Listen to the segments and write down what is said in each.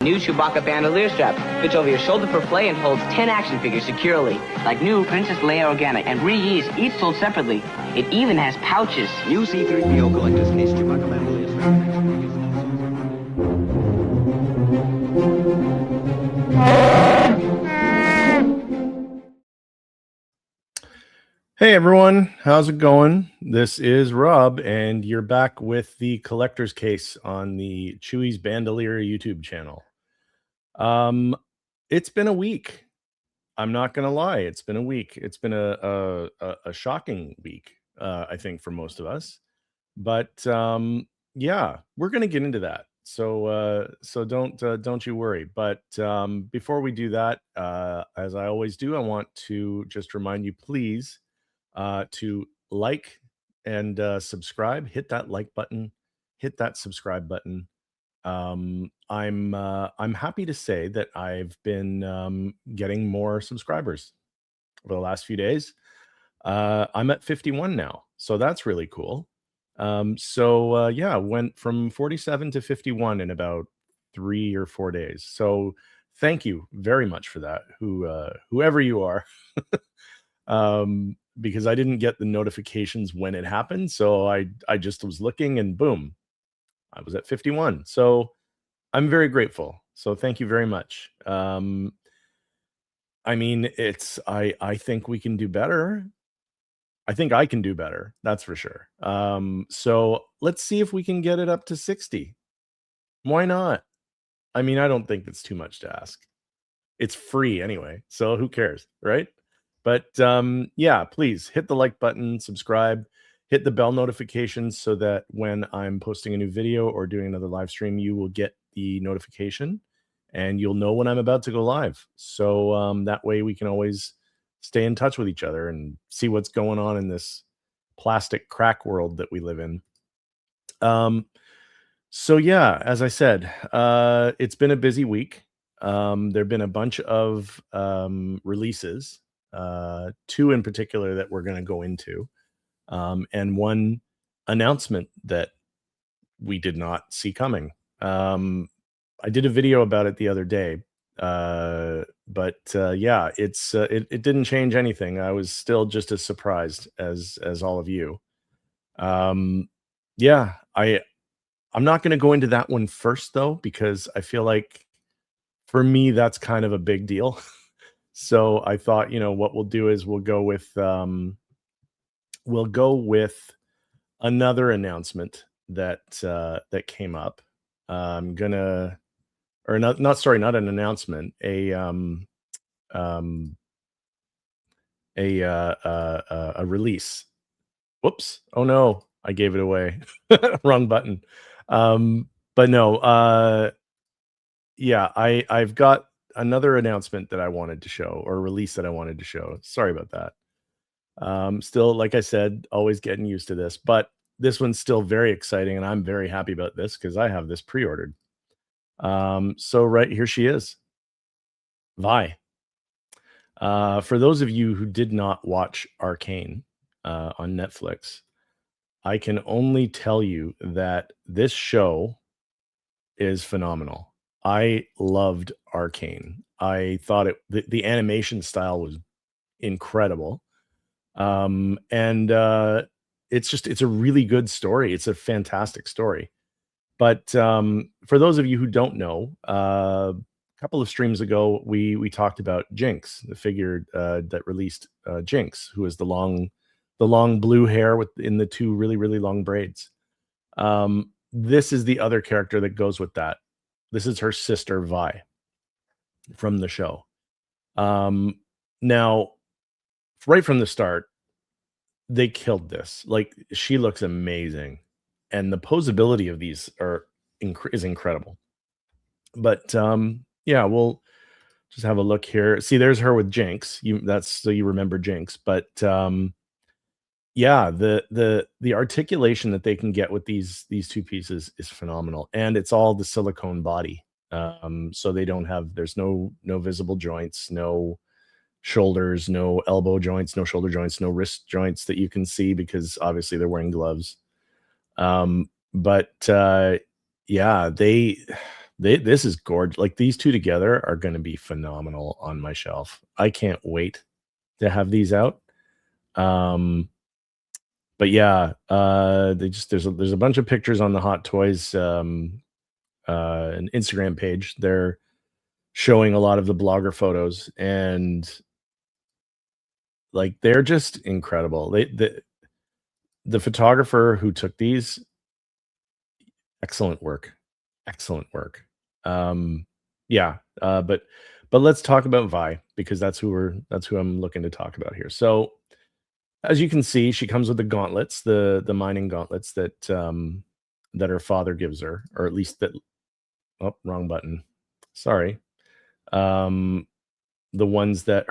New Chewbacca bandolier strap fits over your shoulder for play and holds 10 action figures securely. Like new Princess Leia Organic and Breeze, each sold separately. It even has pouches. New C-3PO collector's case Chewbacca bandolier strap. Hey everyone, how's it going? This is Rob, and you're back with the collector's case on the Chewy's Bandolier YouTube channel. It's been a week. I'm not gonna lie, it's been a week. It's been a shocking week, I think, for most of us. But yeah, we're gonna get into that. So don't you worry. But before we do that, as I always do, I want to just remind you, please, to like and subscribe. Hit that like button, hit that subscribe button. I'm happy to say that I've been getting more subscribers over the last few days. I'm at 51 now, so that's really cool. Yeah, went from 47 to 51 in about 3 or 4 days. So thank you very much for that, whoever you are. Because I didn't get the notifications when it happened, so I just was looking and boom, I was at 51. So I'm very grateful. So thank you very much. I mean, I think we can do better. I think I can do better. That's for sure. So let's see if we can get it up to 60. Why not? I mean, I don't think it's too much to ask. It's free anyway, so who cares, right? But yeah, please hit the like button, subscribe, hit the bell notifications so that when I'm posting a new video or doing another live stream, you will get the notification and you'll know when I'm about to go live. So that way we can always stay in touch with each other and see what's going on in this plastic crack world that we live in. So yeah, as I said, it's been a busy week. There've been a bunch of releases, 2 in particular that we're going to go into, and one announcement that we did not see coming. I did a video about it the other day, but yeah, it didn't change anything. I was still just as surprised as all of you. Yeah, I'm not going to go into that one first though, because I feel like for me that's kind of a big deal. So I thought, what we'll do is we'll go with another announcement that that came up. I'm gonna, or not sorry, not an announcement, a release. Whoops! Oh no, I gave it away. Wrong button. But no, yeah, I've got another announcement that I wanted to show, or release that I wanted to show. Sorry about that. Still, like I said, always getting used to this, but this one's still very exciting, and I'm very happy about this because I have this pre-ordered. So right here she is, Vi. For those of you who did not watch Arcane on Netflix, I can only tell you that this show is phenomenal. I loved Arcane. I thought the animation style was incredible. And it's a really good story. It's a fantastic story. But for those of you who don't know, a couple of streams ago, we talked about Jinx, the figure that released Jinx, who is the long blue hair in the 2 really, really long braids. This is the other character that goes with that. This is her sister, Vi, from the show. Now, right from the start, they killed this. Like, she looks amazing, and the posability of these is incredible. But yeah, we'll just have a look here. See, there's her with Jinx. That's so you remember Jinx. But yeah, the articulation that they can get with these 2 pieces is phenomenal, and it's all the silicone body. So there's no visible joints, no shoulders, no elbow joints, no shoulder joints, no wrist joints that you can see because obviously they're wearing gloves. But yeah, This is gorgeous. Like, these two together are going to be phenomenal on my shelf. I can't wait to have these out. Um, but yeah, they just there's a bunch of pictures on the Hot Toys an Instagram page. They're showing a lot of the blogger photos, and like they're just incredible. The photographer who took these, excellent work, excellent work. Um, yeah, but let's talk about Vi, because that's who I'm looking to talk about here. So as you can see, she comes with the gauntlets, the mining gauntlets that her father gives her, or at least that. Oh, wrong button. Sorry. Um, the ones that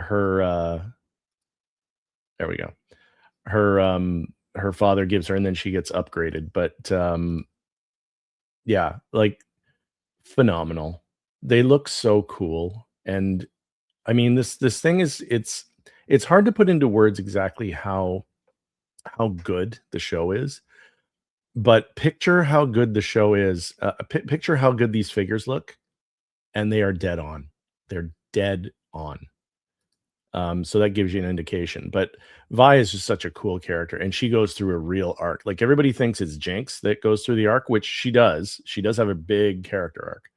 there we go. Her father gives her, and then she gets upgraded. But yeah, like, phenomenal. They look so cool. And I mean, this thing is it's hard to put into words exactly how good the show is, but picture how good the show is. Picture how good these figures look, and they are dead on. They're dead on. So that gives you an indication. But Vi is just such a cool character, and she goes through a real arc. Like, everybody thinks it's Jinx that goes through the arc, which she does. She does have a big character arc,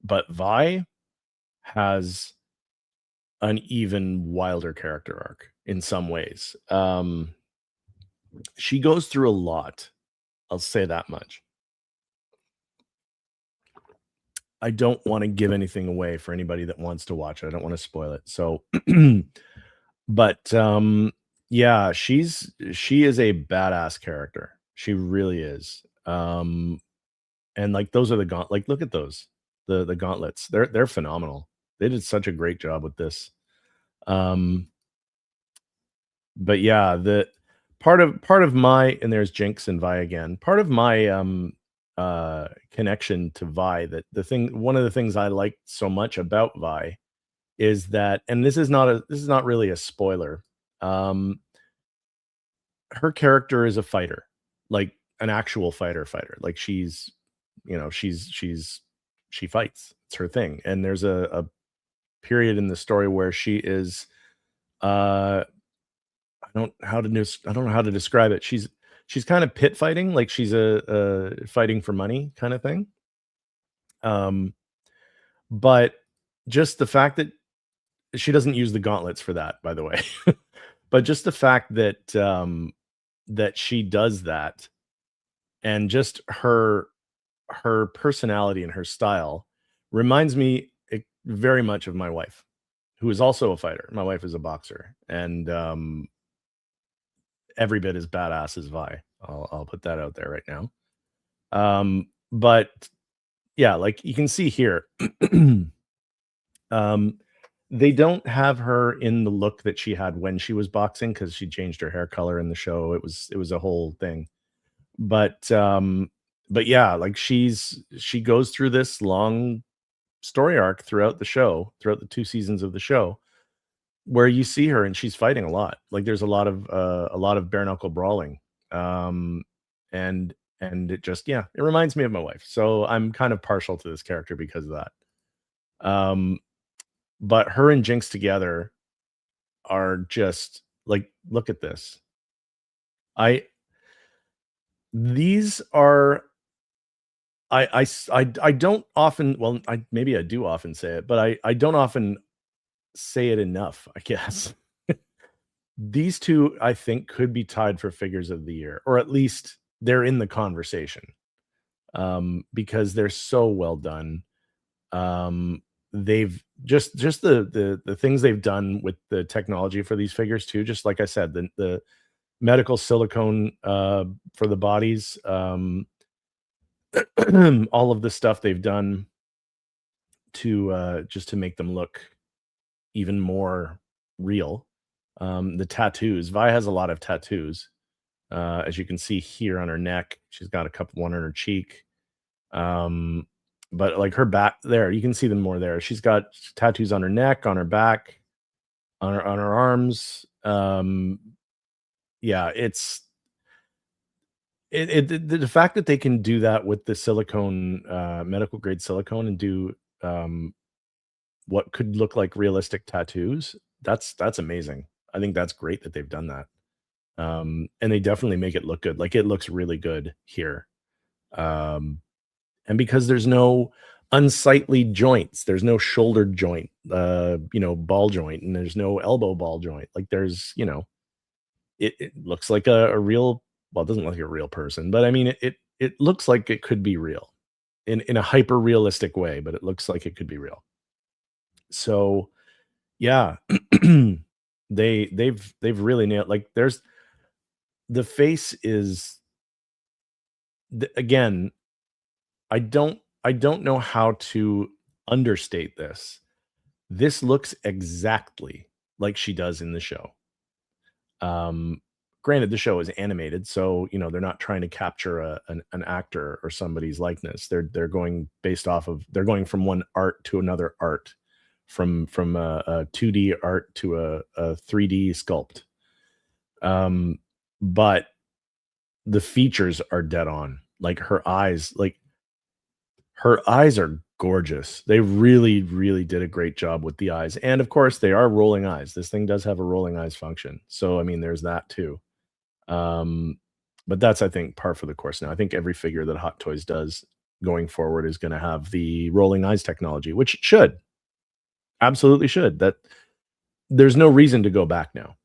but Vi has an even wilder character arc in some ways. She goes through a lot. I'll say that much. I don't want to give anything away for anybody that wants to watch it. I don't want to spoil it. So, but yeah, she is a badass character. She really is. And like, those are like, look at those. The gauntlets. They're phenomenal. They did such a great job with this. Um but yeah, the part of my, and there's Jinx and Vi again. Part of my connection to Vi, that the thing one of the things I like so much about Vi is that, and this is not really a spoiler. Um her character is a fighter, like an actual fighter. Like, she fights. It's her thing. And there's a period in the story where she is uh I don't know how to describe it. She's kind of pit fighting, like she's a fighting for money kind of thing. Um, but just the fact that she doesn't use the gauntlets for that, by the way. But just the fact that that she does that, and just her personality and her style reminds me very much of my wife, who is also a fighter. My wife is a boxer, and every bit as badass as Vi. I'll put that out there right now. But yeah, like you can see here, um, they don't have her in the look that she had when she was boxing, because she changed her hair color in the show. It was a whole thing. But but yeah, like, she goes through this long story arc throughout the show, throughout the 2 seasons of the show, where you see her and she's fighting a lot. Like, there's a lot of bare knuckle brawling. Um and it just, yeah, it reminds me of my wife. So I'm kind of partial to this character because of that. Um but her and Jinx together are just like, look at this. I These are, I don't often, well, I maybe I do often say it, but I don't often say it enough, I guess. These two, I think, could be tied for figures of the year, or at least they're in the conversation, because they're so well done. They've just the things they've done with the technology for these figures too. Just like I said, the medical silicone for the bodies, all of the stuff they've done to just to make them look even more real. The tattoos. Vi has a lot of tattoos, as you can see here on her neck. She's got a couple, one on her cheek. Um, but like her back there, you can see them more there. She's got tattoos on her neck, on her back, on her arms. Yeah, The fact that they can do that with the silicone, medical grade silicone, and do what could look like realistic tattoos, that's amazing. I think that's great that they've done that. And they definitely make it look good. Like, it looks really good here. Um, and because there's no unsightly joints, there's no shoulder joint, ball joint, and there's no elbow ball joint. Like, there's, it looks like a real, well, it doesn't look like a real person, but I mean, it looks like it could be real in a hyper realistic way, but it looks like it could be real. So yeah, they've really nailed, like, there's the face is again, I don't know how to understate this. This looks exactly like she does in the show. Um, Granted, the show is animated, so they're not trying to capture an actor or somebody's likeness. They're going based off of, they're going from one art to another art, from a 2D art to a 3D sculpt. But the features are dead on. Like, her eyes are gorgeous. They really, really did a great job with the eyes. And of course, they are rolling eyes. This thing does have a rolling eyes function. So, I mean, there's that too. Um, but that's, I think, par for the course now. I think every figure that Hot Toys does going forward is going to have the rolling eyes technology, which it should. Absolutely should. That there's no reason to go back now.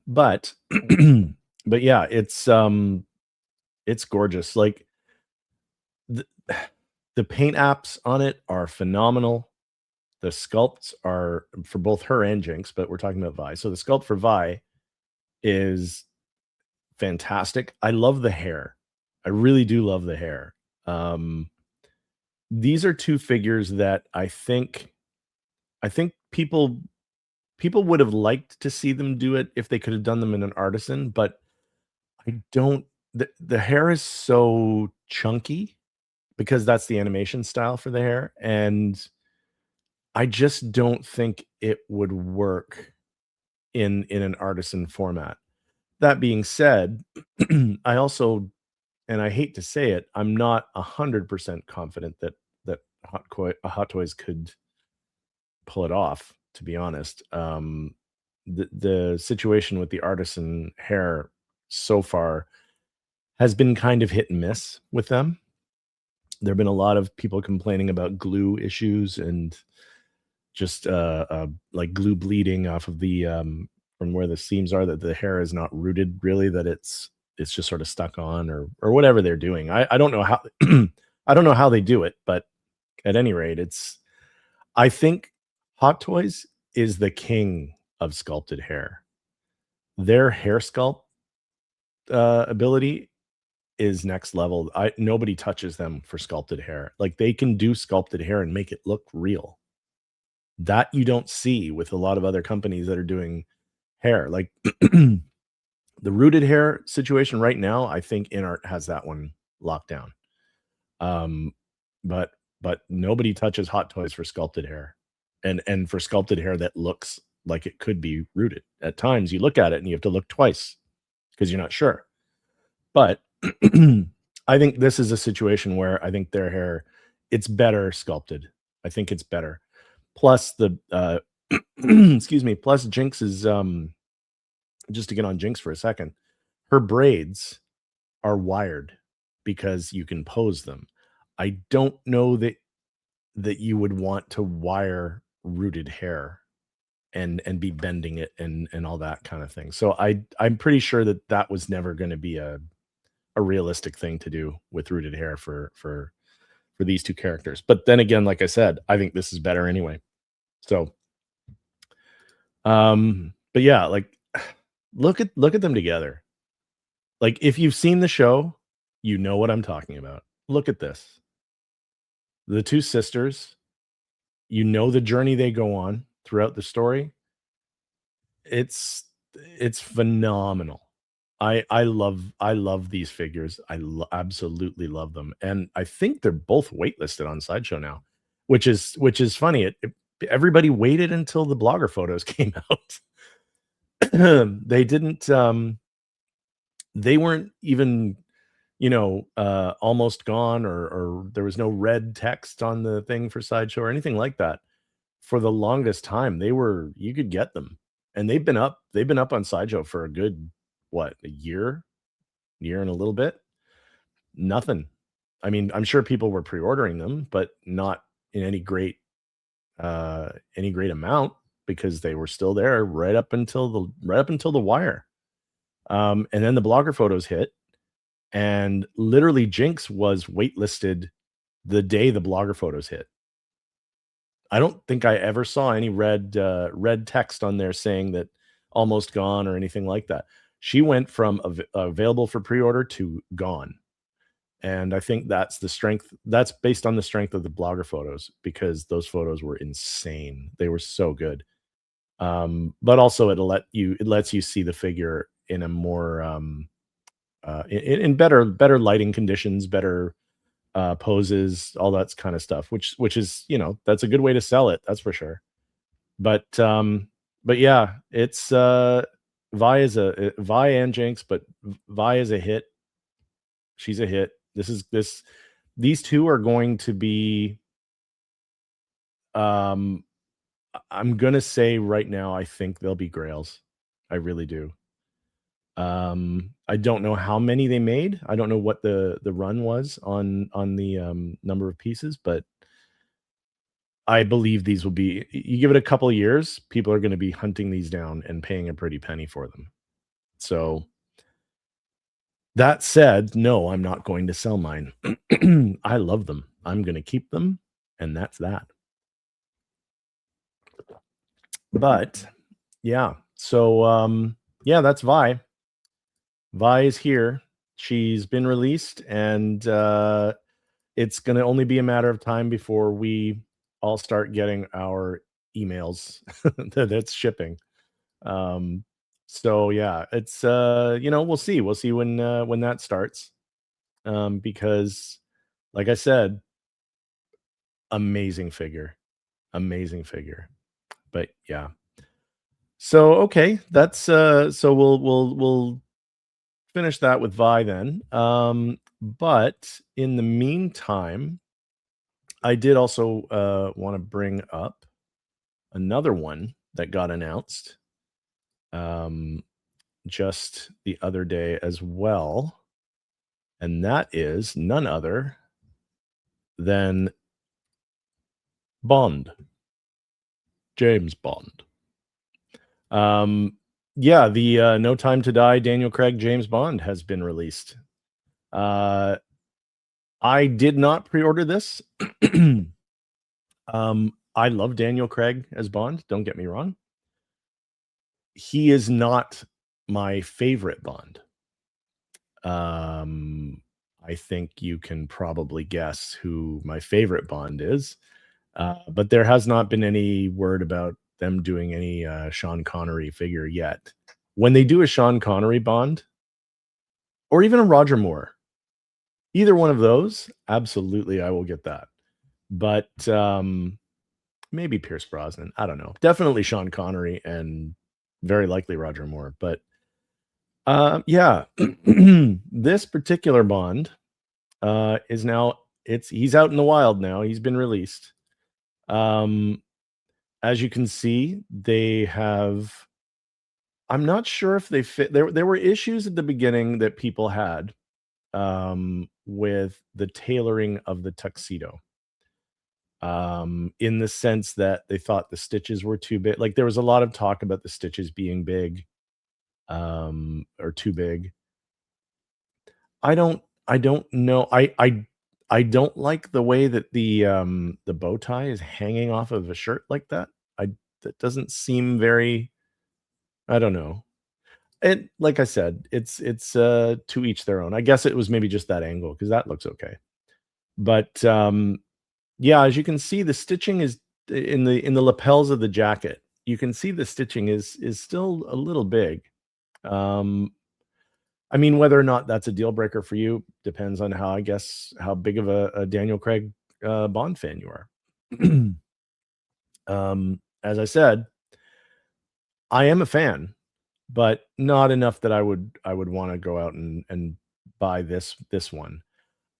But but yeah, it's gorgeous. Like, the, the paint apps on it are phenomenal. The sculpts are for both her and Jinx, but we're talking about Vi. So the sculpt for Vi is fantastic. I love the hair. I really do love the hair. These are two figures that I think people would have liked to see them do it if they could have done them in an artisan, but I don't, the hair is so chunky because that's the animation style for the hair, and I just don't think it would work in an artisan format. That being said, I also, and I hate to say it, I'm not 100% confident that Hot Toys could pull it off, to be honest. The situation with the artisan hair so far has been kind of hit and miss with them. There have been a lot of people complaining about glue issues and just like glue bleeding off of the from where the seams are, that the hair is not rooted really, that it's just sort of stuck on, or whatever they're doing. I don't know how I don't know how they do it, but at any rate, I think Hot Toys is the king of sculpted hair. Their hair sculpt ability is next level. Nobody touches them for sculpted hair. Like, they can do sculpted hair and make it look real. That you don't see with a lot of other companies that are doing hair. Like, the rooted hair situation right now, I think InArt has that one locked down. Um, but nobody touches Hot Toys for sculpted hair, and for sculpted hair that looks like it could be rooted. At times, you look at it and you have to look twice because you're not sure. But I think this is a situation where I think their hair, it's better sculpted. I think it's better. Plus the excuse me, plus Jinx is just to get on Jinx for a second, her braids are wired because you can pose them. I don't know that you would want to wire rooted hair and be bending it and all that kind of thing. So I'm pretty sure that was never going to be a realistic thing to do with rooted hair for these two characters. But then again, like I said, I think this is better anyway. So but yeah, like, look at them together. Like, if you've seen the show, you know what I'm talking about. Look at this. The two sisters, the journey they go on throughout the story. It's phenomenal. I love these figures. Absolutely love them, and I think they're both waitlisted on Sideshow now, which is funny. Everybody waited until the blogger photos came out. they didn't. They weren't even, almost gone, or there was no red text on the thing for Sideshow or anything like that. For the longest time, you could get them, and they've been up on Sideshow for a good, what, a year and a little bit. Nothing. I mean, I'm sure people were pre-ordering them, but not in any great amount, because they were still there right up until the wire. And then the blogger photos hit, and literally Jinx was waitlisted the day the blogger photos hit. I don't think I ever saw any red text on there saying that almost gone or anything like that. She went from available for pre-order to gone. And I think that's based on the strength of the blogger photos, because those photos were insane. They were so good. But also it lets you see the figure in a more in better lighting conditions, better poses, all that kind of stuff, which is, that's a good way to sell it, that's for sure. But yeah, it's Vi and Jinx, but Vi is a hit. She's a hit. These two are going to be, I'm gonna say right now, I think they'll be grails. I really do. I don't know how many they made. I don't know what the run was on the number of pieces, but I believe these will be. You give it a couple of years, people are going to be hunting these down and paying a pretty penny for them. So that said, no, I'm not going to sell mine. I love them. I'm going to keep them, and that's that. But yeah, so yeah, that's Vi. Vi is here. She's been released, and it's going to only be a matter of time before we all start getting our emails that's shipping. So yeah, it's we'll see. We'll see when that starts. Because like I said, amazing figure. Amazing figure. But yeah. So okay, that's so we'll finish that with Vi then. But in the meantime, I did also want to bring up another one that got announced just the other day as well. And that is none other than Bond. James Bond. Yeah, the No Time to Die Daniel Craig James Bond has been released. I did not pre-order this. I love Daniel Craig as Bond, don't get me wrong. He is not my favorite Bond. I think you can probably guess who my favorite Bond is. But there has not been any word about them doing any Sean Connery figure yet. When they do a Sean Connery Bond, or even a Roger Moore, either one of those, absolutely, I will get that. But maybe Pierce Brosnan. I don't know. Definitely Sean Connery, and very likely Roger Moore. But yeah, this particular Bond is now he's out in the wild now. He's been released. As you can see, they have. I'm not sure if they fit. There were issues at the beginning that people had with the tailoring of the tuxedo. In the sense that they thought the stitches were too big. Like there was a lot of talk about the stitches being big, or too big. I don't know. I don't like the way that the bow tie is hanging off of a shirt like that. That doesn't seem very. I don't know. It like I said, it's to each their own. I guess it was maybe just that angle, because that looks okay. But yeah, as you can see, the stitching is in the lapels of the jacket. You can see the stitching is still a little big. I mean, whether or not that's a deal breaker for you depends on how big of a Daniel Craig Bond fan you are. As I said, I am a fan. but not enough that I would want to go out and buy this one.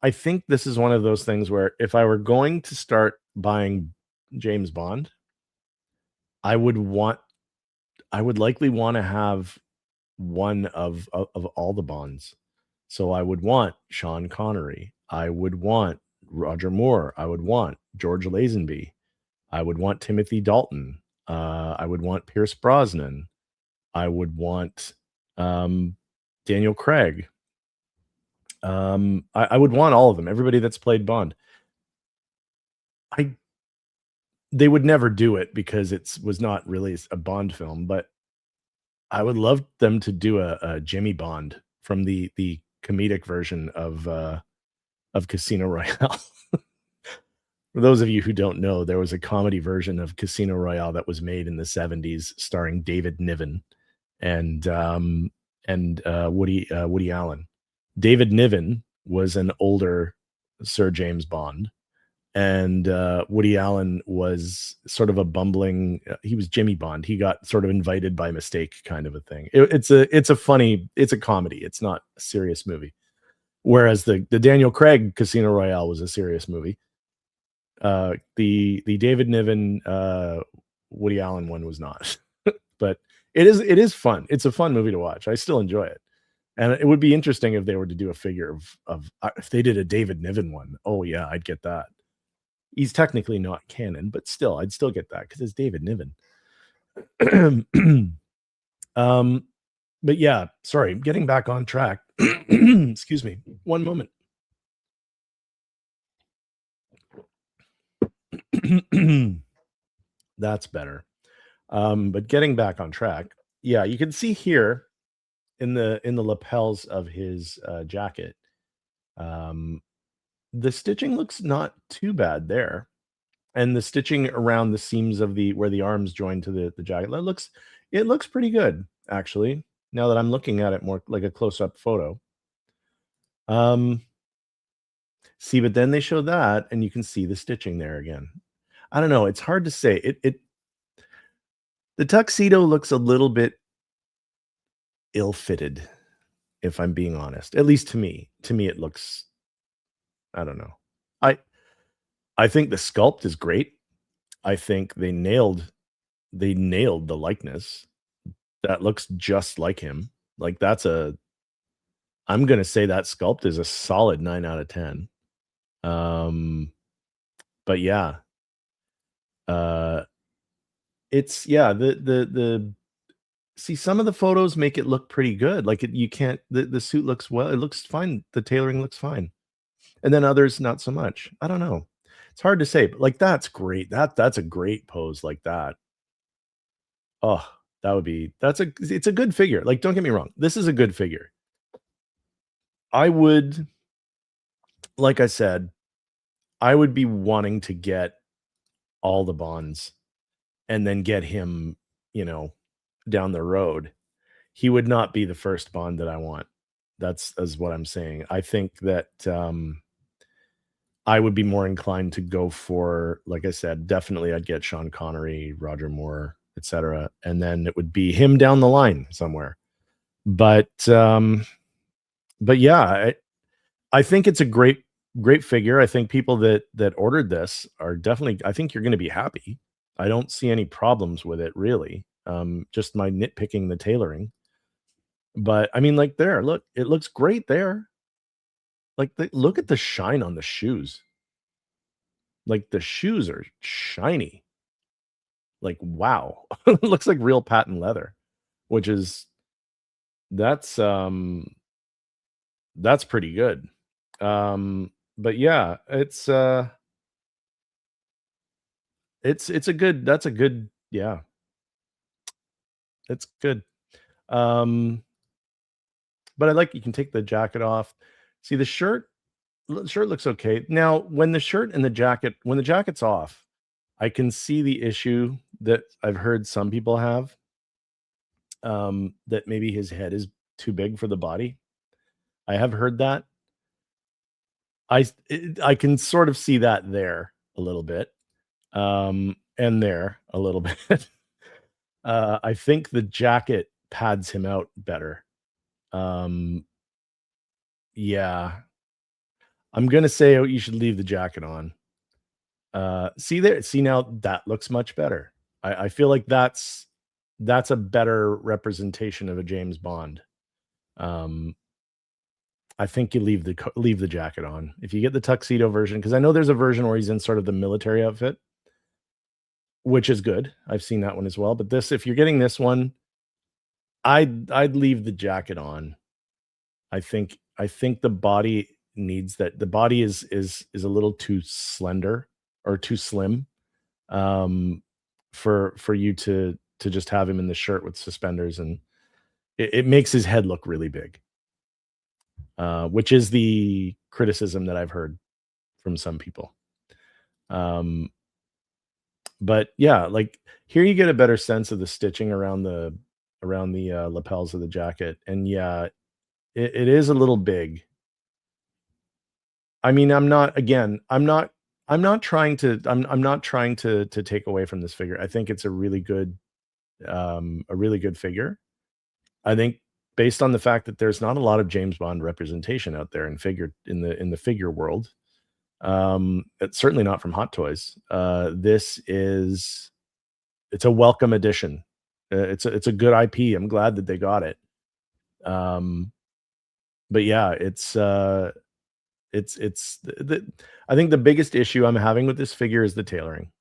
I think this is one of those things where if I were going to start buying James Bond, I would likely want to have one of all the Bonds. So I would want Sean Connery. I would want Roger Moore. I would want George Lazenby. I would want Timothy Dalton. I would want Pierce Brosnan. I would want Daniel Craig. I would want all of them. Everybody that's played Bond. They would never do it because it was not really a Bond film, but I would love them to do a Jimmy Bond from the comedic version of Casino Royale. For those of you who don't know, there was a comedy version of Casino Royale that was made in the 70s starring David Niven and Woody Allen. David Niven was an older Sir James Bond, and Woody Allen was sort of a bumbling. He was Jimmy Bond. He got sort of invited by mistake, kind of a thing. It's a comedy. It's not a serious movie. Whereas the Daniel Craig Casino Royale was a serious movie. The David Niven Woody Allen one was not, but it is fun. It's a fun movie to watch. I still enjoy it. And it would be interesting if they were to do a figure of if they did a David Niven one. Oh yeah, I'd get that. He's technically not canon, but still, I'd still get that because it's David Niven. But yeah, sorry, getting back on track. Excuse me, one moment. That's better. But getting back on track, yeah, you can see here in the lapels of his jacket, the stitching looks not too bad there, and the stitching around the seams of where the arms join to the jacket, it looks pretty good actually. Now that I'm looking at it more like a close-up photo. See, but then they show that, and you can see the stitching there again. I don't know. It's hard to say. The tuxedo looks a little bit ill-fitted, if I'm being honest. At least to me. To me, it looks. I don't know. I think the sculpt is great. I think they nailed the likeness. That looks just like him. Like I'm gonna say that sculpt is a solid 9 out of 10. But yeah. It's the see, some of the photos make it look pretty good. Like you can't the suit looks well, it looks fine. The tailoring looks fine. And then others not so much. I don't know. It's hard to say, but like that's great. That's a great pose like that. Oh, it's a good figure. Like, don't get me wrong. This is a good figure. I would, like I said, I would be wanting to get all the Bonds and then get him, down the road. He would not be the first Bond that I want. That's what I'm saying. I think that I would be more inclined to go for, like I said, definitely I'd get Sean Connery, Roger Moore, etc. And then it would be him down the line somewhere. But yeah, I think it's a great figure. I think people that ordered this are definitely, I think you're going to be happy. I don't see any problems with it really. Just my nitpicking the tailoring. But I mean, like there, look, it looks great there. Like look at the shine on the shoes. Like the shoes are shiny. Like wow. It looks like real patent leather, which is that's pretty good. But yeah, it's a good, that's a good, yeah. It's good. But I like, you can take the jacket off. See the shirt looks okay. Now, when the shirt and the jacket, when the jacket's off, I can see the issue that I've heard some people have, that maybe his head is too big for the body. I have heard that. I can sort of see that there a little bit, and there a little bit. I think the jacket pads him out better. Yeah, I'm gonna say you should leave the jacket on. See there, see now that looks much better. I feel like that's a better representation of a James Bond. Um, I think you leave the jacket on. If you get the tuxedo version, because I know there's a version where he's in sort of the military outfit, which is good. I've seen that one as well. But this, if you're getting this one, I'd leave the jacket on. I think the body needs that. The body is a little too slender or too slim, um, for you to just have him in the shirt with suspenders, and it makes his head look really big, which is the criticism that I've heard from some people. Um, but yeah, like here you get a better sense of the stitching around the lapels of the jacket, and yeah, it is a little big. I mean, I'm not trying to take away from this figure. I think it's a really good figure. I think based on the fact that there's not a lot of James Bond representation out there in the figure world, it's certainly not from Hot Toys. It's a welcome addition. It's a good IP. I'm glad that they got it. Um, but yeah, I think the biggest issue I'm having with this figure is the tailoring,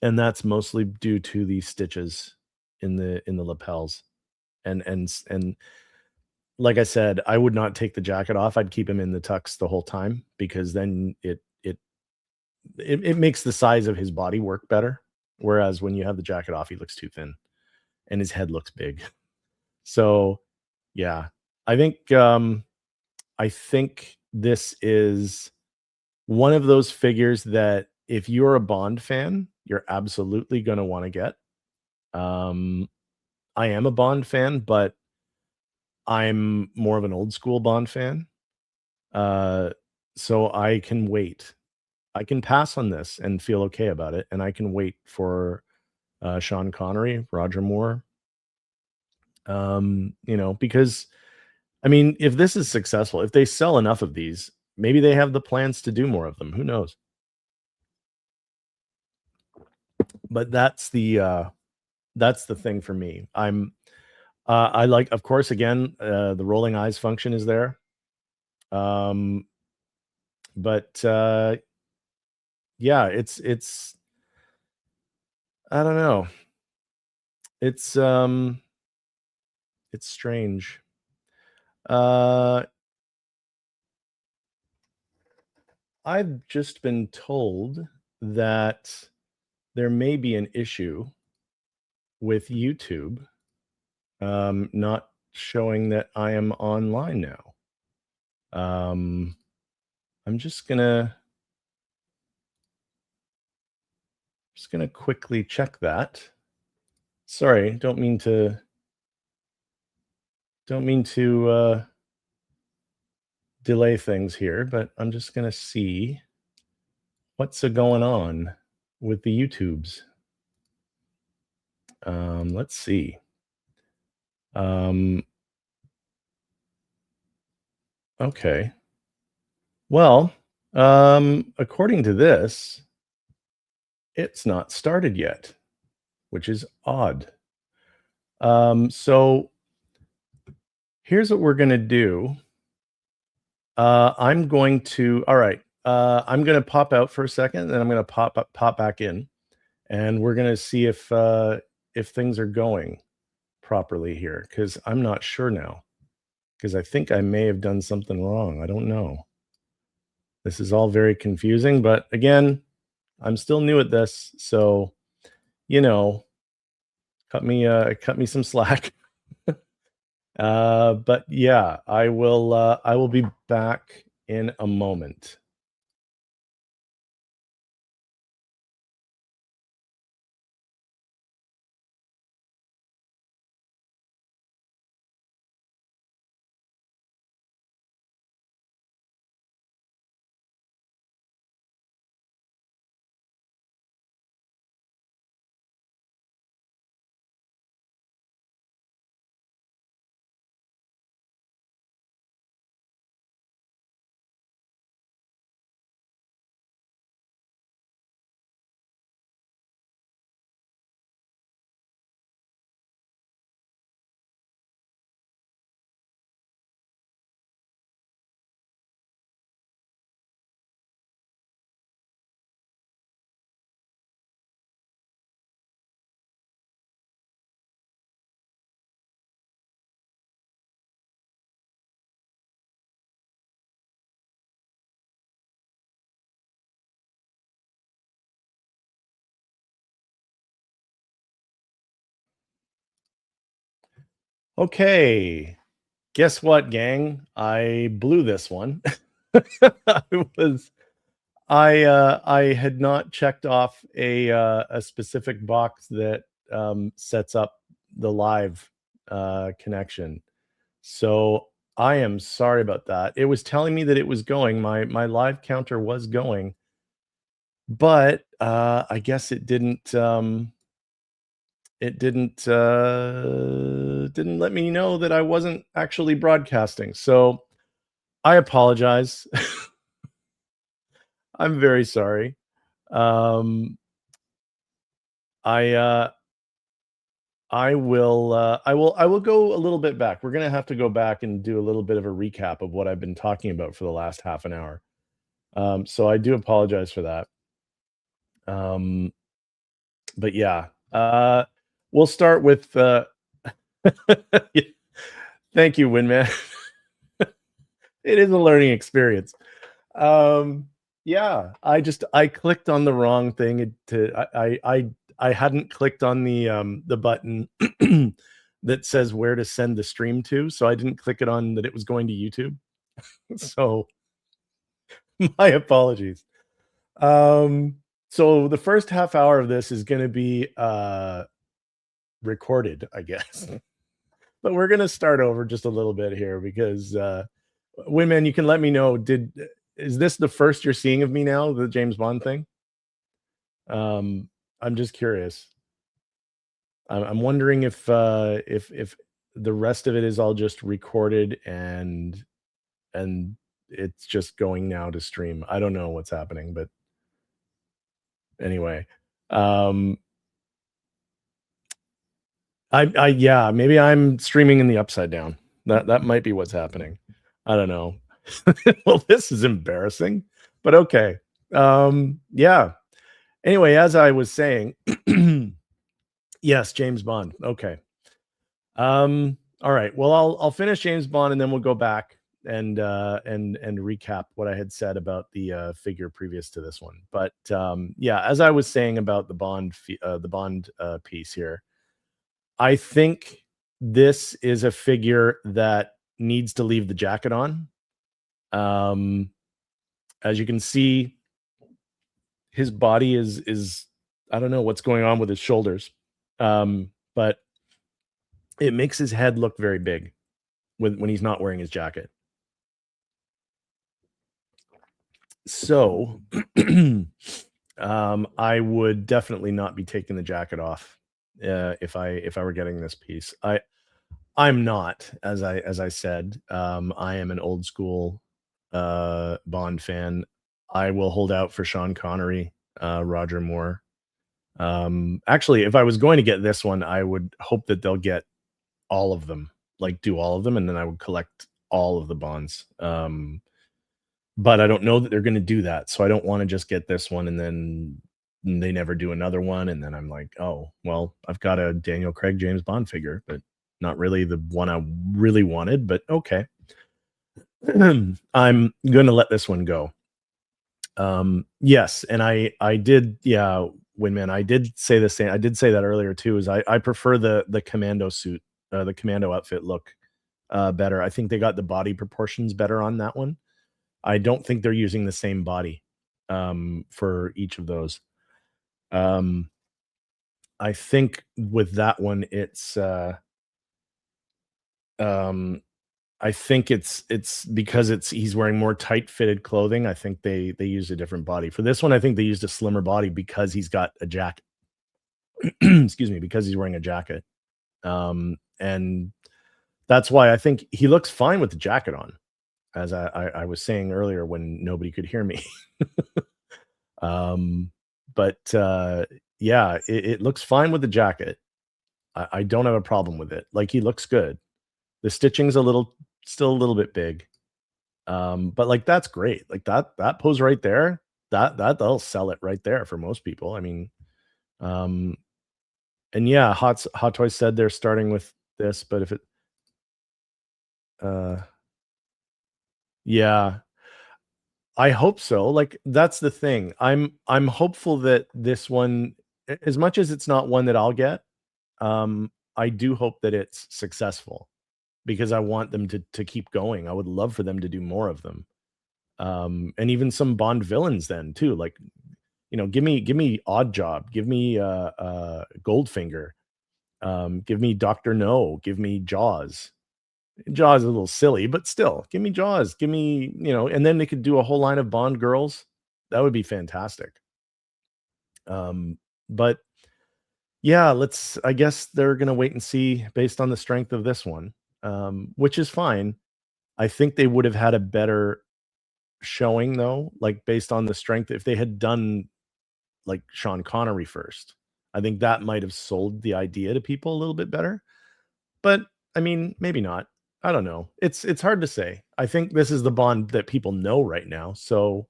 and that's mostly due to the stitches in the lapels. And like I said, I would not take the jacket off. I'd keep him in the tux the whole time, because then it makes the size of his body work better. Whereas when you have the jacket off, he looks too thin and his head looks big. So yeah, I think I think this is one of those figures that if you're a Bond fan, you're absolutely going to want to get. Um, I am a Bond fan, but I'm more of an old school Bond fan. Uh, so I can wait. I can pass on this and feel okay about it, and I can wait for Sean Connery, Roger Moore. Because I mean, if this is successful, if they sell enough of these, maybe they have the plans to do more of them. Who knows? But that's the thing for me. I like, of course, again, the rolling eyes function is there. Um, but yeah, it's I don't know. It's it's strange. Uh, I've just been told that there may be an issue with YouTube, not showing that I am online now. Um, I'm just gonna quickly check that. Sorry, don't mean to delay things here, but I'm just gonna see what's going on with the YouTubes. Let's see. Um, okay. Well, according to this, it's not started yet, which is odd. So here's what we're gonna do. I'm going to all right. I'm gonna pop out for a second, and I'm gonna pop back in, and we're gonna see if things are going properly here, because I'm not sure now. Because I think I may have done something wrong. I don't know. This is all very confusing, but again, I'm still new at this, so you know, cut me some slack. But yeah, I will be back in a moment. Okay. Guess what, gang? I blew this one. I had not checked off a specific box that sets up the live connection. So I am sorry about that. It was telling me that it was going. My live counter was going, but I guess it didn't let me know that I wasn't actually broadcasting. So I apologize. I'm very sorry. Um, I will go a little bit back. We're gonna have to go back and do a little bit of a recap of what I've been talking about for the last half an hour. So I do apologize for that. Um, but yeah, we'll start with. Thank you, Winman. It is a learning experience. Um, yeah, I clicked on the wrong thing I hadn't clicked on the button that says where to send the stream to, so I didn't click it on that it was going to YouTube. So my apologies. So the first half hour of this is gonna be recorded, I guess. But we're gonna start over just a little bit here because Winman, you can let me know. Is this the first you're seeing of me now, the James Bond thing? I'm just curious. I'm wondering if the rest of it is all just recorded and it's just going now to stream. I don't know what's happening, but anyway. Yeah, maybe I'm streaming in the upside down. That might be what's happening. I don't know. Well, this is embarrassing, but okay. Yeah. Anyway, as I was saying, yes, James Bond. Okay. All right. Well, I'll finish James Bond and then we'll go back and recap what I had said about the figure previous to this one. But yeah, as I was saying about the Bond piece here, I think this is a figure that needs to leave the jacket on. As you can see, his body is I don't know what's going on with his shoulders, but it makes his head look very big when he's not wearing his jacket. So, I would definitely not be taking the jacket off if I were getting this piece. I'm not, as I said, I am an old school Bond fan. I will hold out for Sean Connery, Roger Moore. Actually, if I was going to get this one, I would hope that they'll get all of them, like do all of them, and then I would collect all of the Bonds. But I don't know that they're going to do that, so I don't want to just get this one and then they never do another one, and then I'm like, oh, well, I've got a Daniel Craig James Bond figure, but not really the one I really wanted. But okay, I'm going to let this one go. Yes, and I did, yeah, Winman, I did say the same. I did say that earlier too. Is I prefer the commando suit, the commando outfit look better. I think they got the body proportions better on that one. I don't think they're using the same body for each of those. Um, I think with that one, um, I think it's because he's wearing more tight fitted clothing. I think they used a different body for this one. I think they used a slimmer body because he's got a jacket. Excuse me, because he's wearing a jacket, and that's why I think he looks fine with the jacket on, as I was saying earlier when nobody could hear me. Um, but yeah, it looks fine with the jacket. I don't have a problem with it. Like he looks good. The stitching's still a little bit big. But like that's great. Like that pose right there, that'll sell it right there for most people. I mean, um, and yeah, Hot Toys said they're starting with this, but if it, uh, yeah, I hope so. Like that's the thing. I'm hopeful that this one, as much as it's not one that I'll get, I do hope that it's successful because I want them to keep going. I would love for them to do more of them. And even some Bond villains then too. Like, give me Odd Job, give me Goldfinger, give me Doctor No, give me Jaws. Jaws is a little silly, but still, give me Jaws, give me, and then they could do a whole line of Bond girls. That would be fantastic. But yeah, I guess they're gonna wait and see based on the strength of this one, which is fine. I think they would have had a better showing though, like based on the strength if they had done like Sean Connery first. I think that might have sold the idea to people a little bit better. But I mean, maybe not. I don't know. It's hard to say. I think this is the Bond that people know right now. So,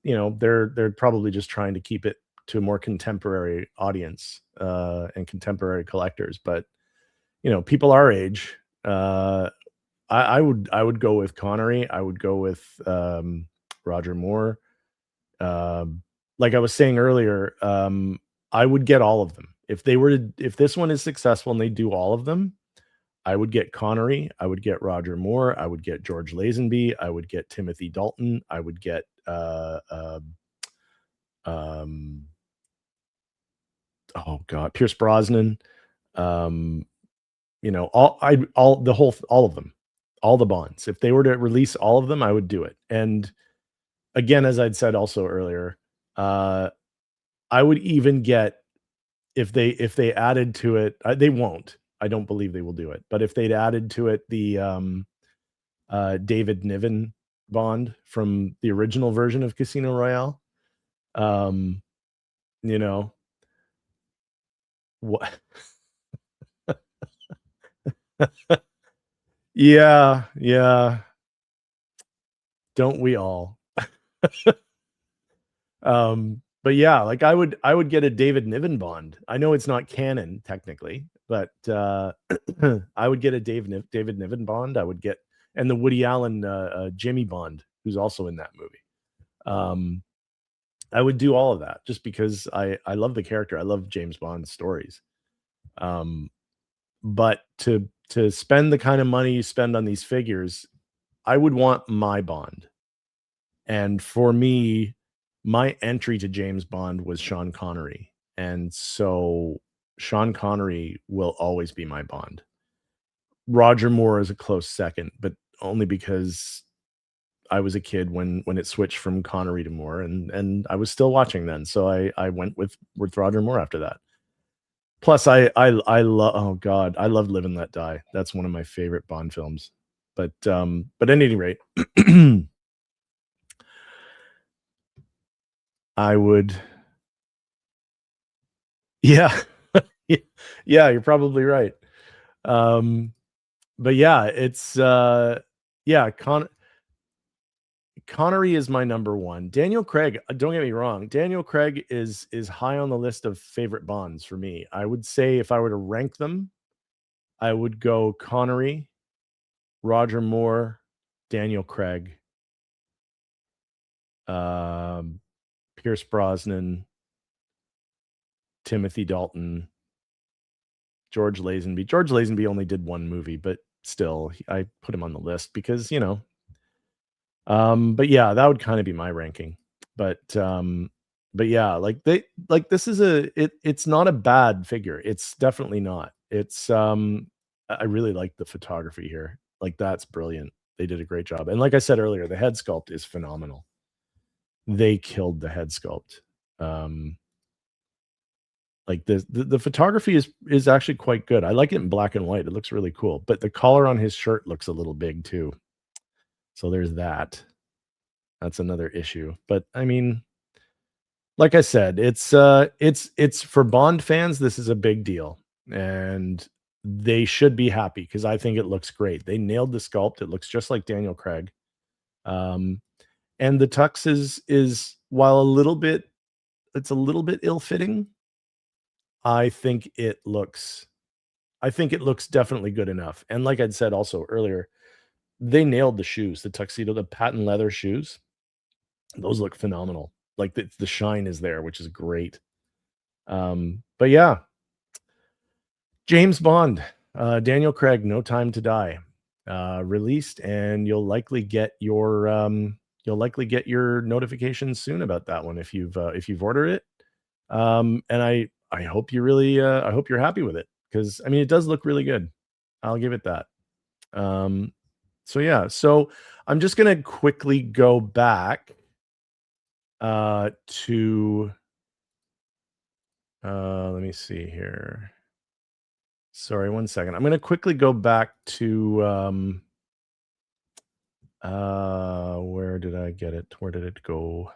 they're probably just trying to keep it to a more contemporary audience and contemporary collectors. But, people our age, I would go with Connery. I would go with Roger Moore. Like I was saying earlier, I would get all of them. If this one is successful and they do all of them, I would get Connery, I would get Roger Moore, I would get George Lazenby, I would get Timothy Dalton, I would get um oh god, Pierce Brosnan, um, all of them, all the Bonds. If they were to release all of them, I would do it. And again, as I'd said also earlier, uh, I would even get if they added to it, they won't. I don't believe they will do it. But if they'd added to it the David Niven Bond from the original version of Casino Royale, um, you know what? Yeah, yeah. Don't we all? But yeah, like I would get a David Niven Bond. I know it's not canon technically, but I would get a David Niven Bond. I would get and the Woody Allen Jimmy Bond, who's also in that movie. Um, I would do all of that just because I love the character. I love James Bond stories. Um, but to spend the kind of money you spend on these figures, I would want my Bond. And for me, my entry to James Bond was Sean Connery. And so Sean Connery will always be my Bond. Roger Moore is a close second, but only because I was a kid when it switched from Connery to Moore and I was still watching then. So I went with Roger Moore after that. Plus I love oh god, I love Live and Let Die. That's one of my favorite Bond films. But at any rate, I would yeah. Yeah, you're probably right. Um, but yeah, it's yeah, Connery is my number one. Daniel Craig, don't get me wrong, Daniel Craig is high on the list of favorite Bonds for me. I would say if I were to rank them, I would go Connery, Roger Moore, Daniel Craig, um, Pierce Brosnan, Timothy Dalton, George Lazenby. George Lazenby only did one movie, but still, I put him on the list because, but yeah, that would kind of be my ranking. But yeah, this is it's not a bad figure. It's definitely not. I really like the photography here. Like that's brilliant. They did a great job. And like I said earlier, the head sculpt is phenomenal. They killed the head sculpt. Um, like the photography is actually quite good. I like it in black and white. It looks really cool. But the collar on his shirt looks a little big too. So there's that. That's another issue. But I mean, like I said, it's for Bond fans, this is a big deal. And they should be happy because I think it looks great. They nailed the sculpt. It looks just like Daniel Craig. Um, and the tux is while it's a little bit ill-fitting. I think it looks definitely good enough. And like I'd said also earlier, they nailed the shoes, the tuxedo, the patent leather shoes. Those look phenomenal. Like the shine is there, which is great. But yeah, James Bond, Daniel Craig, No Time to Die, released, and you'll likely get your notifications soon about that one if you've ordered it. And I hope you really I hope you're happy with it, because I mean it does look really good. I'll give it that. Um, so yeah, so I'm just gonna quickly go back to let me see here. Sorry, one second. I'm gonna quickly go back to where did I get it? Where did it go?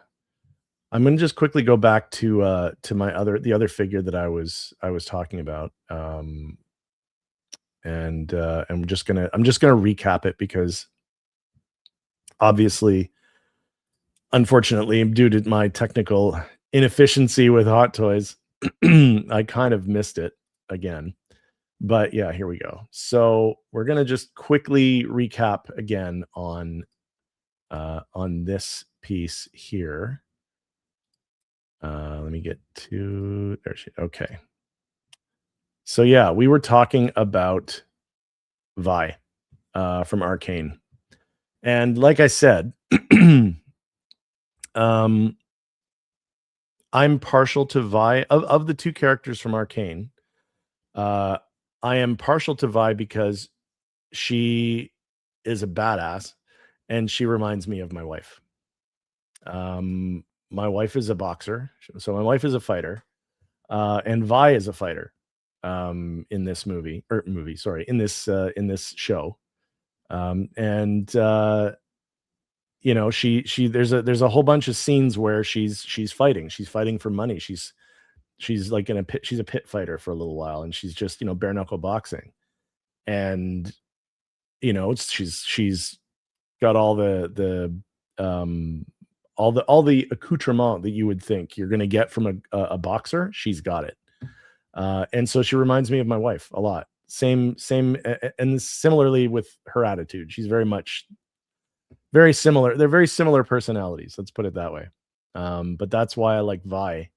I'm gonna just quickly go back to the other figure that I was talking about. And I'm just gonna recap it because obviously, unfortunately, due to my technical inefficiency with Hot Toys, I kind of missed it again. But yeah, here we go. So we're gonna just quickly recap again on this piece here. Let me get to there. Okay. So yeah, we were talking about Vi from Arcane, and like I said, I'm partial to Vi of the two characters from Arcane. I am partial to Vi because she is a badass, and she reminds me of my wife. My wife is a boxer, so my wife is a fighter, and Vi is a fighter. In this in this show, and there's a whole bunch of scenes where she's fighting. She's fighting for money. She's like in a pit. She's a pit fighter for a little while, and she's just bare knuckle boxing, and she's got all the accoutrement that you would think you're going to get from a boxer. She's got it. And so she reminds me of my wife a lot. And similarly with her attitude. She's very similar. They're very similar personalities. Let's put it that way. But that's why I like Vi,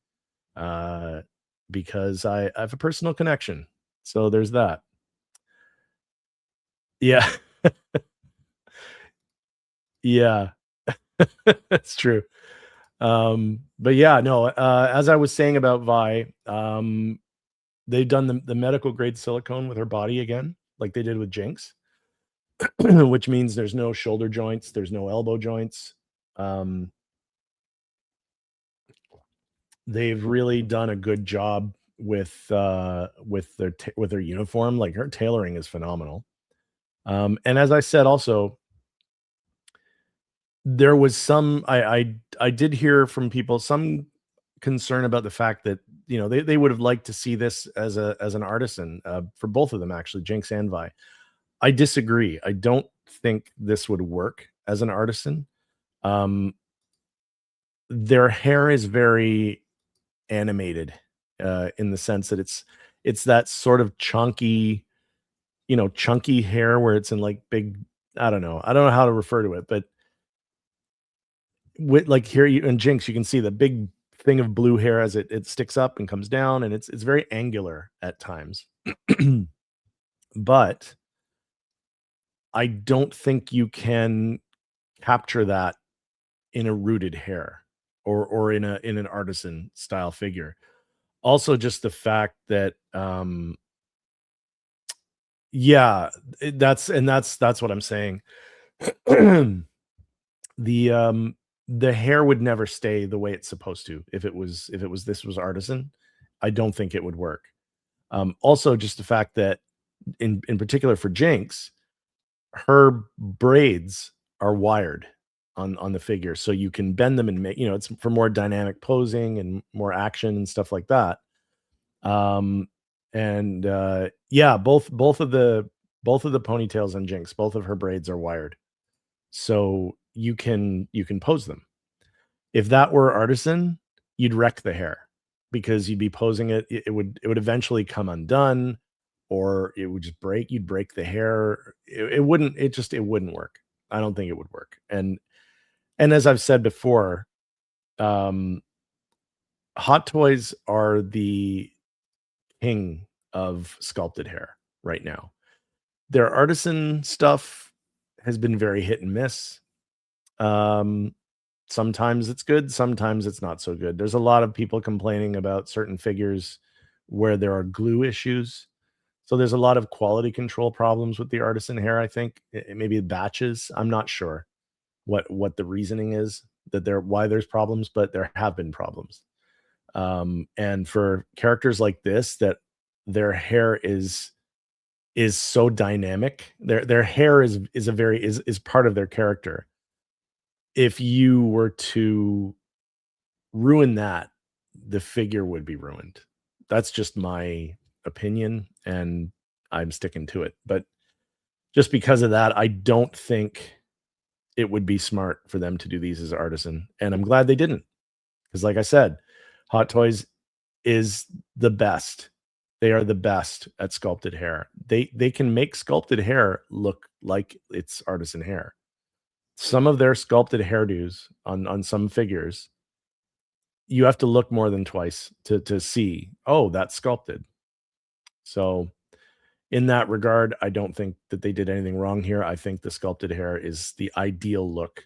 because I have a personal connection. So there's that. Yeah. Yeah. That's true. But yeah, no, as I was saying about Vi, they've done the medical grade silicone with her body again, like they did with Jinx, which means there's no shoulder joints, there's no elbow joints. Um, they've really done a good job with with their uniform. Like her tailoring is phenomenal. And as I said, also there was I did hear from people some concern about the fact that they would have liked to see this as an artisan, for both of them actually, Jinx and Vi. I disagree. I don't think this would work as an artisan. Um, their hair is very animated, in the sense that it's that sort of chunky, chunky hair where it's in like big. I don't know how to refer to it, but with like here you and Jinx, you can see the big thing of blue hair as it sticks up and comes down, and it's very angular at times. But I don't think you can capture that in a rooted hair or in an artisan style figure. Also, just the fact that yeah, that's what I'm saying. the the hair would never stay the way it's supposed to if it was this was artisan. I don't think it would work. Also, just the fact that in particular for Jinx, her braids are wired on the figure, so you can bend them and make it's for more dynamic posing and more action and stuff like that. Um, and yeah, both of the ponytails on Jinx, both of her braids are wired, so you can pose them. If that were artisan, you'd wreck the hair because you'd be posing it. It would eventually come undone, or it would just break. You'd break the hair. It wouldn't. It wouldn't work. I don't think it would work. And as I've said before, um, Hot Toys are the king of sculpted hair right now. Their artisan stuff has been very hit and miss. Um, Sometimes it's good, sometimes it's not so good. There's a lot of people complaining about certain figures where there are glue issues. So there's a lot of quality control problems with the artisan hair, I think. Maybe batches. I'm not sure what the reasoning is that there why there's problems, but there have been problems. And for characters like this, that their hair is so dynamic. Their hair is a very is part of their character. If you were to ruin that, the figure would be ruined. That's just my opinion, and I'm sticking to it. But just because of that, I don't think it would be smart for them to do these as artisan. And I'm glad they didn't. Because like I said, Hot Toys is the best. They are the best at sculpted hair. They can make sculpted hair look like it's artisan hair. Some of their sculpted hairdos on some figures, you have to look more than twice to see, oh, that's sculpted. So in that regard, I don't think that they did anything wrong here. I think the sculpted hair is the ideal look.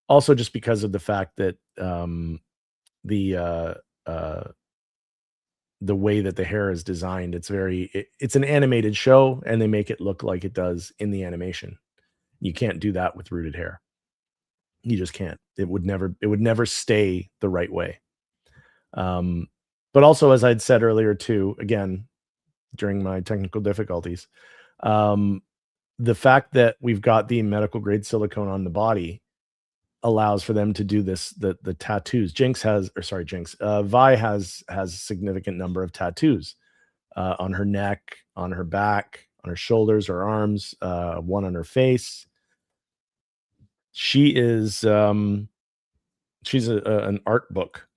Also, just because of the fact that the uh, the way that the hair is designed, it's an animated show, and they make it look like it does in the animation. You can't do that with rooted hair. You just can't. It would never stay the right way. But also, as I'd said earlier too, again, during my technical difficulties, um, the fact that we've got the medical grade silicone on the body allows for them to do this, the tattoos. Vi has a significant number of tattoos on her neck, on her back, on her shoulders, her arms, one on her face. She's an art book.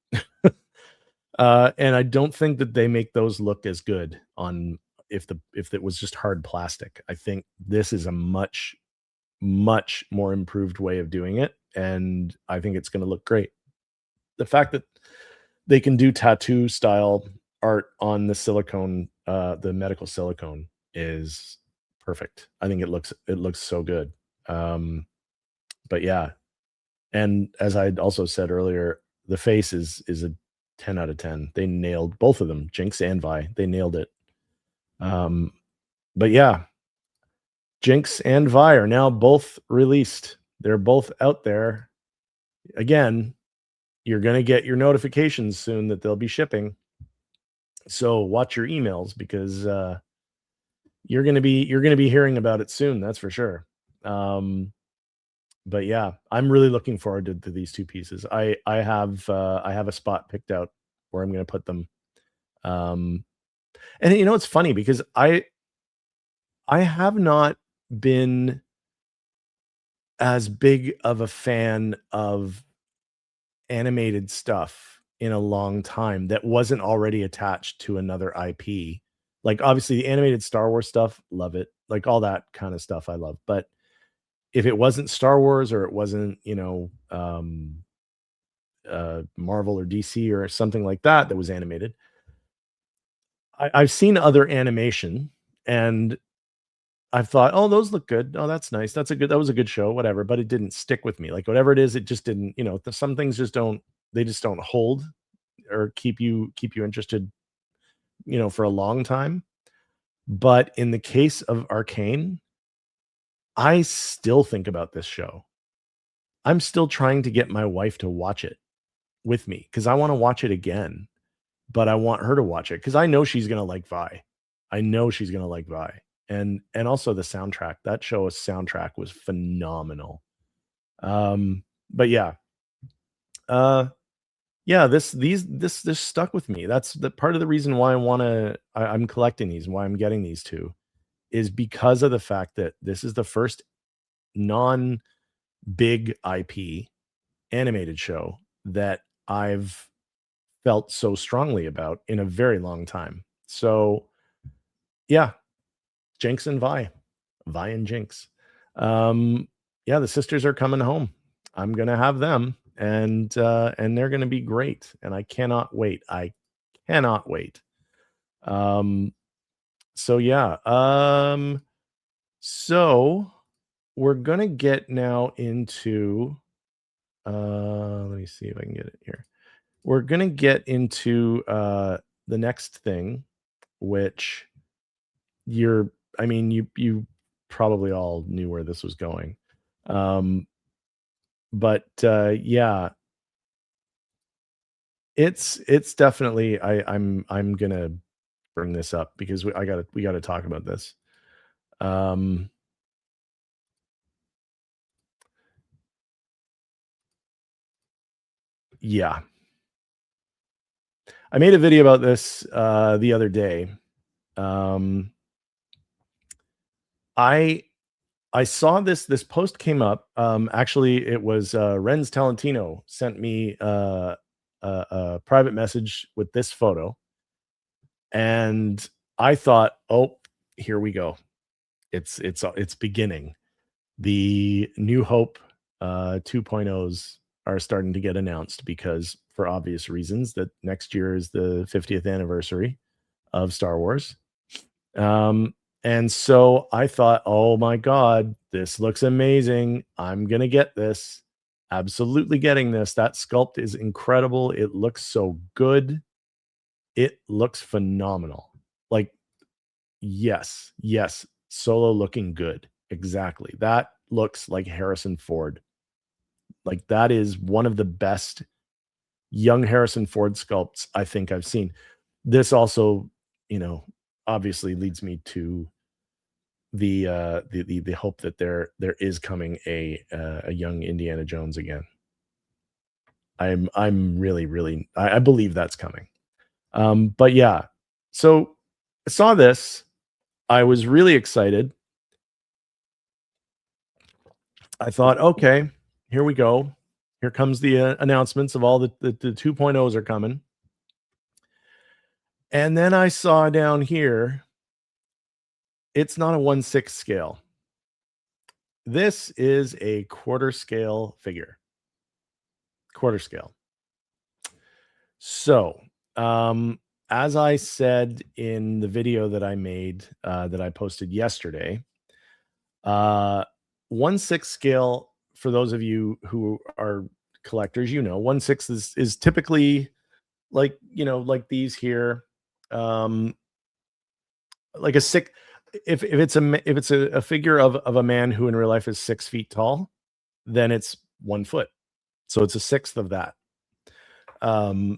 And I don't think that they make those look as good on if it was just hard plastic. I think this is a much, much more improved way of doing it, and I think it's gonna look great. The fact that they can do tattoo style art on the silicone, the medical silicone is perfect. I think it looks so good. But yeah, and as I'd also said earlier, the face is a 10 out of 10. They nailed both of them, Jinx and Vi. They nailed it. But yeah, Jinx and Vi are now both released. They're both out there. Again, you're going to get your notifications soon that they'll be shipping. So watch your emails, because you're going to be hearing about it soon, that's for sure. But yeah, I'm really looking forward to these two pieces. I have a spot picked out where I'm going to put them. And it's funny because I have not been as big of a fan of animated stuff in a long time that wasn't already attached to another IP. Like, obviously the animated Star Wars stuff, love it. Like, all that kind of stuff I love. But if it wasn't Star Wars, or it wasn't, Marvel or DC or something like that was animated, I've seen other animation, and I've thought, "Oh, those look good. Oh, that's nice. That was a good show, whatever," but it didn't stick with me. Like, whatever it is, it just didn't, some things just don't hold or keep you interested, for a long time. But in the case of Arcane, I still think about this show. I'm still trying to get my wife to watch it with me, because I want to watch it again, but I want her to watch it because I know she's gonna like Vi. I know she's gonna like Vi. And also the soundtrack. That show's soundtrack was phenomenal. But yeah. Yeah, this stuck with me. That's the part of the reason why I'm collecting these, why I'm getting these two, is because of the fact that this is the first non big IP animated show that I've felt so strongly about in a very long time. So yeah, Jinx and Vi and Jinx. Yeah, the sisters are coming home. I'm gonna have them, and they're gonna be great, and I cannot wait. I cannot wait. Um, So yeah. So we're gonna get now into let me see if I can get it here. We're gonna get into the next thing, which you're I mean, you probably all knew where this was going. Um, but yeah, it's definitely I'm gonna bring this up because we gotta talk about this. Um, yeah, I made a video about this the other day. Um, I I saw this post came up. Actually, it was Renz Talentino sent me a private message with this photo, and I thought, oh, here we go. It's beginning. The New Hope 2.0s are starting to get announced because, for obvious reasons, that next year is the 50th anniversary of Star Wars. And so I thought, oh my God, this looks amazing. I'm going to get this. Absolutely getting this. That sculpt is incredible. It looks so good. It looks phenomenal. Like, yes, yes. Solo looking good. Exactly. That looks like Harrison Ford. Like, that is one of the best young Harrison Ford sculpts I think I've seen. This also, you know, obviously leads me to the hope that there is coming a young Indiana Jones again. I'm really I believe that's coming. But yeah, so I saw this. I was really excited. I thought, okay, here we go. Here comes the announcements of all the 2.0s are coming. And then I saw down here, it's not a 1/6 scale. This is a quarter scale figure. Quarter scale. So, as I said in the video that I made, that I posted yesterday, uh, 1/6 scale, for those of you who are collectors, 1/6 is typically like, like these here, um, like a six. If it's a figure of a man who in real life is 6 feet tall, then it's 1 foot. So it's a sixth of that.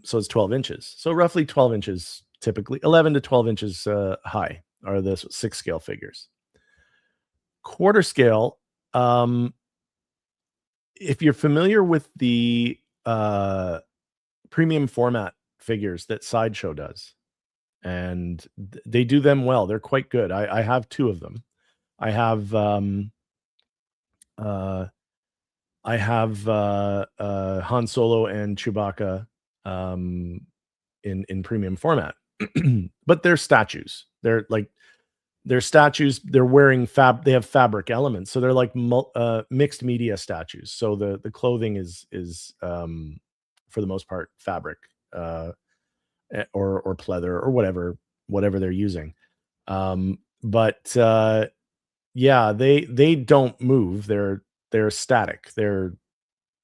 So it's 12 inches. So roughly 12 inches, typically 11 to 12 inches high are the 6 scale figures. Quarter scale, um, if you're familiar with the premium format figures that Sideshow does, and they do them well. They're quite good. I have two of them. I have uh, Han Solo and Chewbacca um, in premium format, but they're statues. They're statues. They're wearing They have fabric elements, so they're like mixed media statues. So the clothing is for the most part fabric, or pleather or whatever they're using. But yeah, they don't move. They're static. They're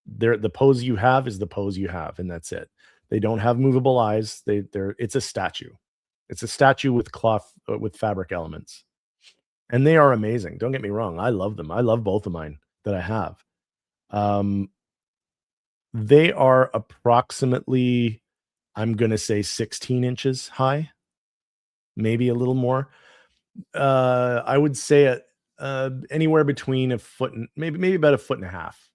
the pose you have is the pose you have, and that's it. They don't have movable eyes. They're It's a statue. It's a statue with cloth, with fabric elements, and they are amazing. Don't get me wrong. I love them. I love both of mine that I have. Um, they are approximately, I'm gonna say 16 inches high, maybe a little more. I would say anywhere between a foot and maybe about a foot and a half,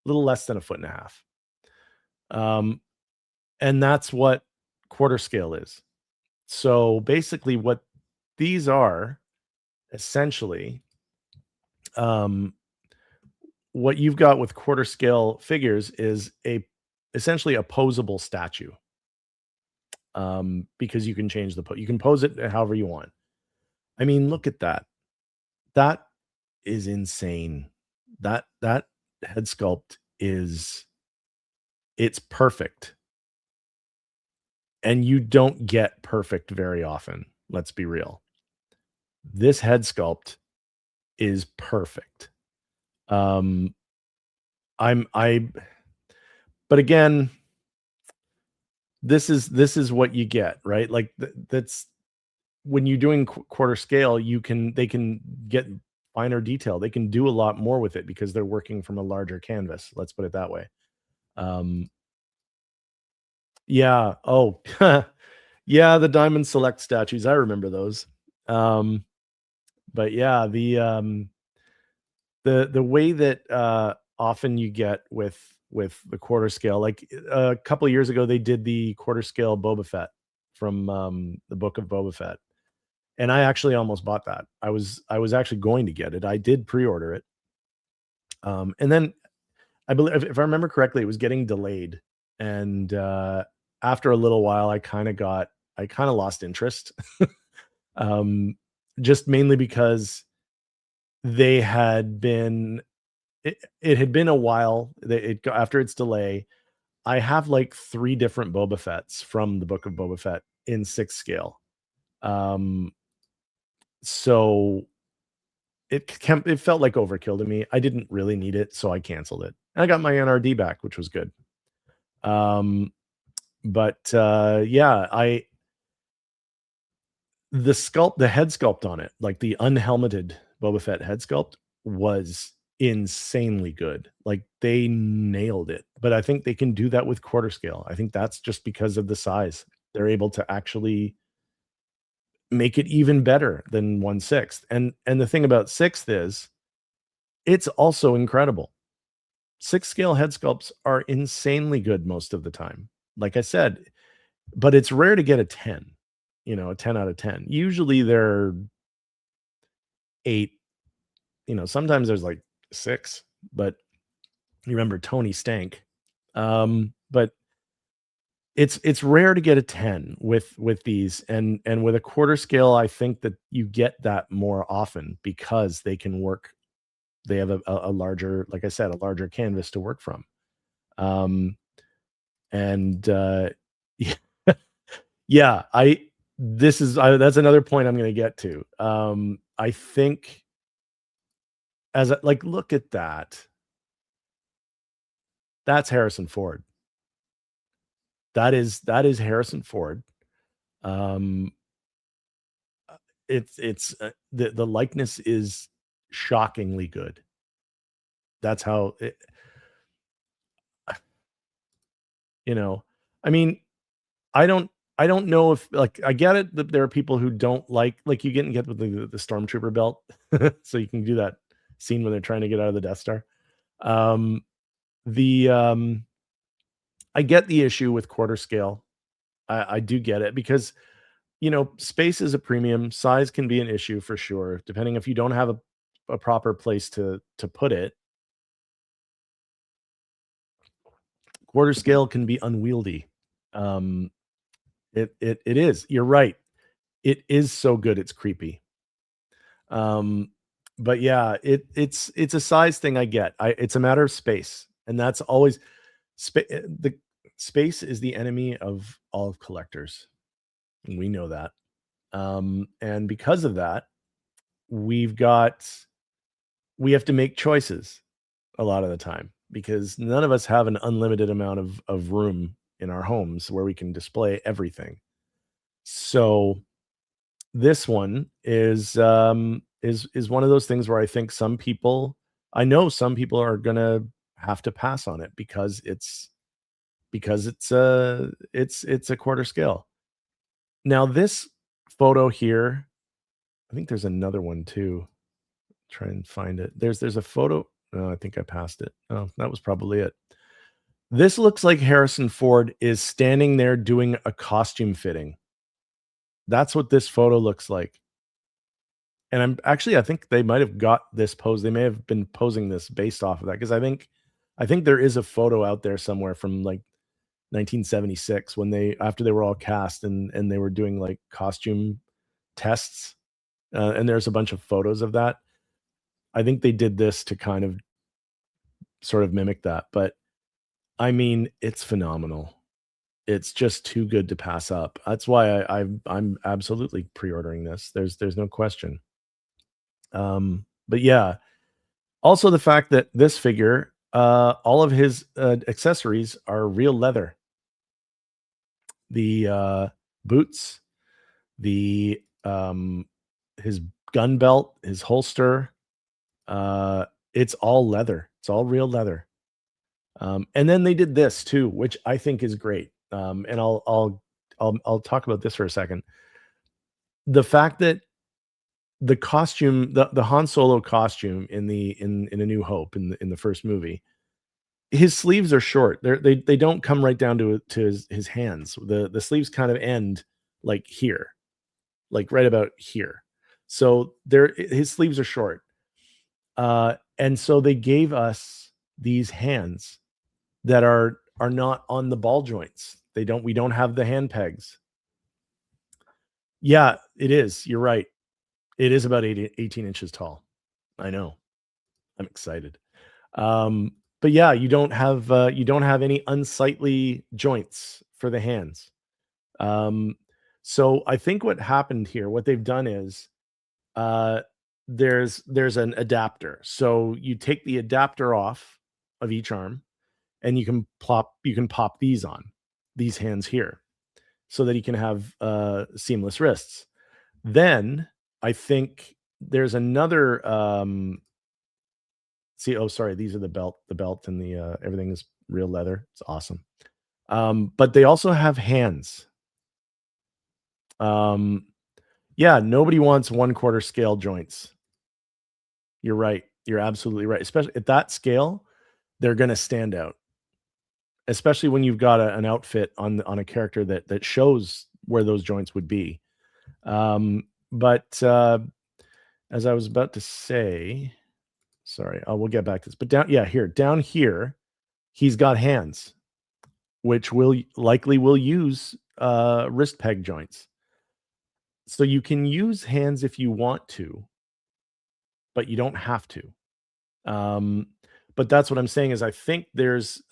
a little less than a foot and a half. Um, and that's what quarter scale is. So basically, what these are essentially, um, what you've got with quarter scale figures is essentially a posable statue. Because you can change you can pose it however you want. I mean, look at that. That is insane. That head sculpt it's perfect. And you don't get perfect very often. Let's be real. This head sculpt is perfect. I but again, this is what you get, right? Like that's when you're doing quarter scale, they can get finer detail. They can do a lot more with it because they're working from a larger canvas. Let's put it that way. Um, yeah. Oh, yeah. The Diamond Select statues. I remember those. Um, but yeah, the way that often you get with the quarter scale, like a couple of years ago, they did the quarter scale Boba Fett from the Book of Boba Fett, and I actually almost bought that. I was actually going to get it. I did pre-order it, and then I believe if I remember correctly, it was getting delayed, and after a little while, I kind of lost interest, um, just mainly because they had been it had been a while. After its delay, I have like 3 different Boba Fetts from the Book of Boba Fett in 6 scale. Um, so it felt like overkill to me. I didn't really need it, so I canceled it. And I got my NRD back, which was good. Um, but yeah, I the head sculpt on it, like the unhelmeted Boba Fett head sculpt was insanely good. Like they nailed it. But I think they can do that with quarter scale. I think that's just because of the size. They're able to actually make it even better than 1/6. And the thing about sixth is it's also incredible. 6 scale head sculpts are insanely good most of the time. Like I said, but it's rare to get a 10, a 10 out of 10. Usually they're 8, sometimes there's like 6, but you remember Tony Stank. But it's rare to get a 10 with these, and with a quarter scale, I think that you get that more often because they can work. They have a larger, like I said, a larger canvas to work from. Um, and yeah, yeah, that's another point I'm going to get to. I think like look at that. That's Harrison Ford. That is Harrison Ford. Um, the likeness is shockingly good. That's how it, you know. I mean, I don't I don't know if like I get it that there are people who don't like you get with the stormtrooper belt, so you can do that scene when they're trying to get out of the Death Star. Um, the I get the issue with quarter scale. I do get it because space is a premium. Size can be an issue for sure, depending if you don't have a proper place to put it. Quarter scale can be unwieldy. Um, it is. You're right. It is so good. It's creepy. Um, but yeah, it's a size thing. I get. It's a matter of space, and that's always the space is the enemy of all of collectors. And we know that. And because of that, we've got we have to make choices a lot of the time because none of us have an unlimited amount of room in our homes where we can display everything. So this one is one of those things where I know some people are gonna have to pass on it because it's a quarter scale. Now this photo here, I think there's another one too. Try and find it. There's a photo. Oh, I think I passed it. Oh, that was probably it. This looks like Harrison Ford is standing there doing a costume fitting. That's what this photo looks like. And I think they might have got this pose. They may have been posing this based off of that because I think there is a photo out there somewhere from like 1976 when after they were all cast and they were doing like costume tests. And there's a bunch of photos of that. I think they did this to kind of sort of mimic that, but I mean, it's phenomenal. It's just too good to pass up. That's why I'm absolutely pre-ordering this. There's no question. But yeah, also the fact that this figure, all of his accessories are real leather. The boots, the his gun belt, his holster, it's all leather. It's all real leather. And then they did this too, which I think is great. And I'll talk about this for a second. The fact that the costume, the Han Solo costume in A New Hope in the first movie, his sleeves are short. They don't come right down to his hands. The sleeves kind of end like here, like right about here. So his sleeves are short. And so they gave us these hands that are not on the ball joints. We don't have the hand pegs. Yeah, it is. You're right. It is about 18 inches tall. I know. I'm excited. But yeah, you don't have any unsightly joints for the hands. So I think what happened here, what they've done is uh, there's an adapter. So you take the adapter off of each arm, and you can pop these on these hands here, so that you can have seamless wrists. Then I think there's another sorry, these are the belt and the everything is real leather. It's awesome. But they also have hands. Yeah, nobody wants 1/4 scale joints. You're right. You're absolutely right. Especially at that scale, they're going to stand out. Especially when you've got an outfit on a character that shows where those joints would be. But as I was about to say, sorry, we'll get back to this. But down here, he's got hands, which will use wrist peg joints. So you can use hands if you want to, but you don't have to. But that's what I'm saying is I think there's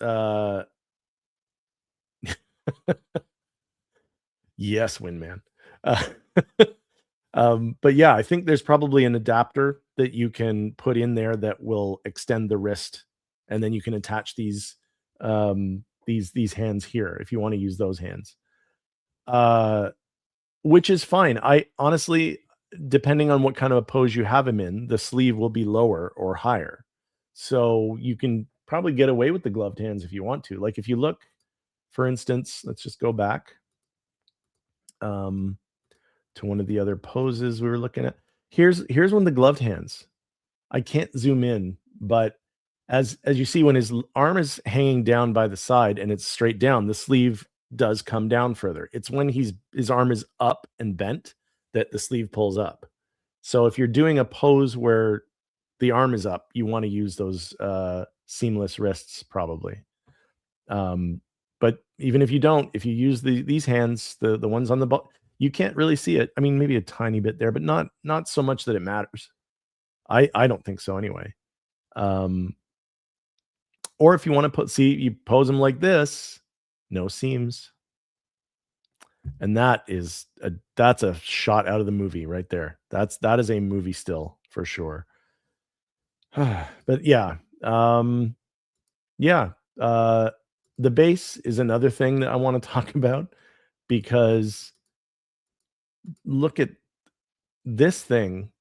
yes, Windman. Uh, but yeah, I think there's probably an adapter that you can put in there that will extend the wrist, and then you can attach these hands here if you want to use those hands. Which is fine. I honestly, depending on what kind of a pose you have him in, the sleeve will be lower or higher. So you can probably get away with the gloved hands if you want to. Like if you look, for instance, let's just go back to one of the other poses we were looking at. Here's one of the gloved hands. I can't zoom in, but as you see, when his arm is hanging down by the side and it's straight down, the sleeve does come down further. It's when his arm is up and bent that the sleeve pulls up. So if you're doing a pose where the arm is up, you want to use those seamless wrists probably. But even if you don't, if you use these hands, the ones on the ball, you can't really see it. I mean, maybe a tiny bit there, but not so much that it matters. I don't think so anyway. Or if you want to you pose them like this, no seams. And that's a shot out of the movie right there. That is a movie still for sure. But yeah. Yeah. The base is another thing that I want to talk about, because look at this thing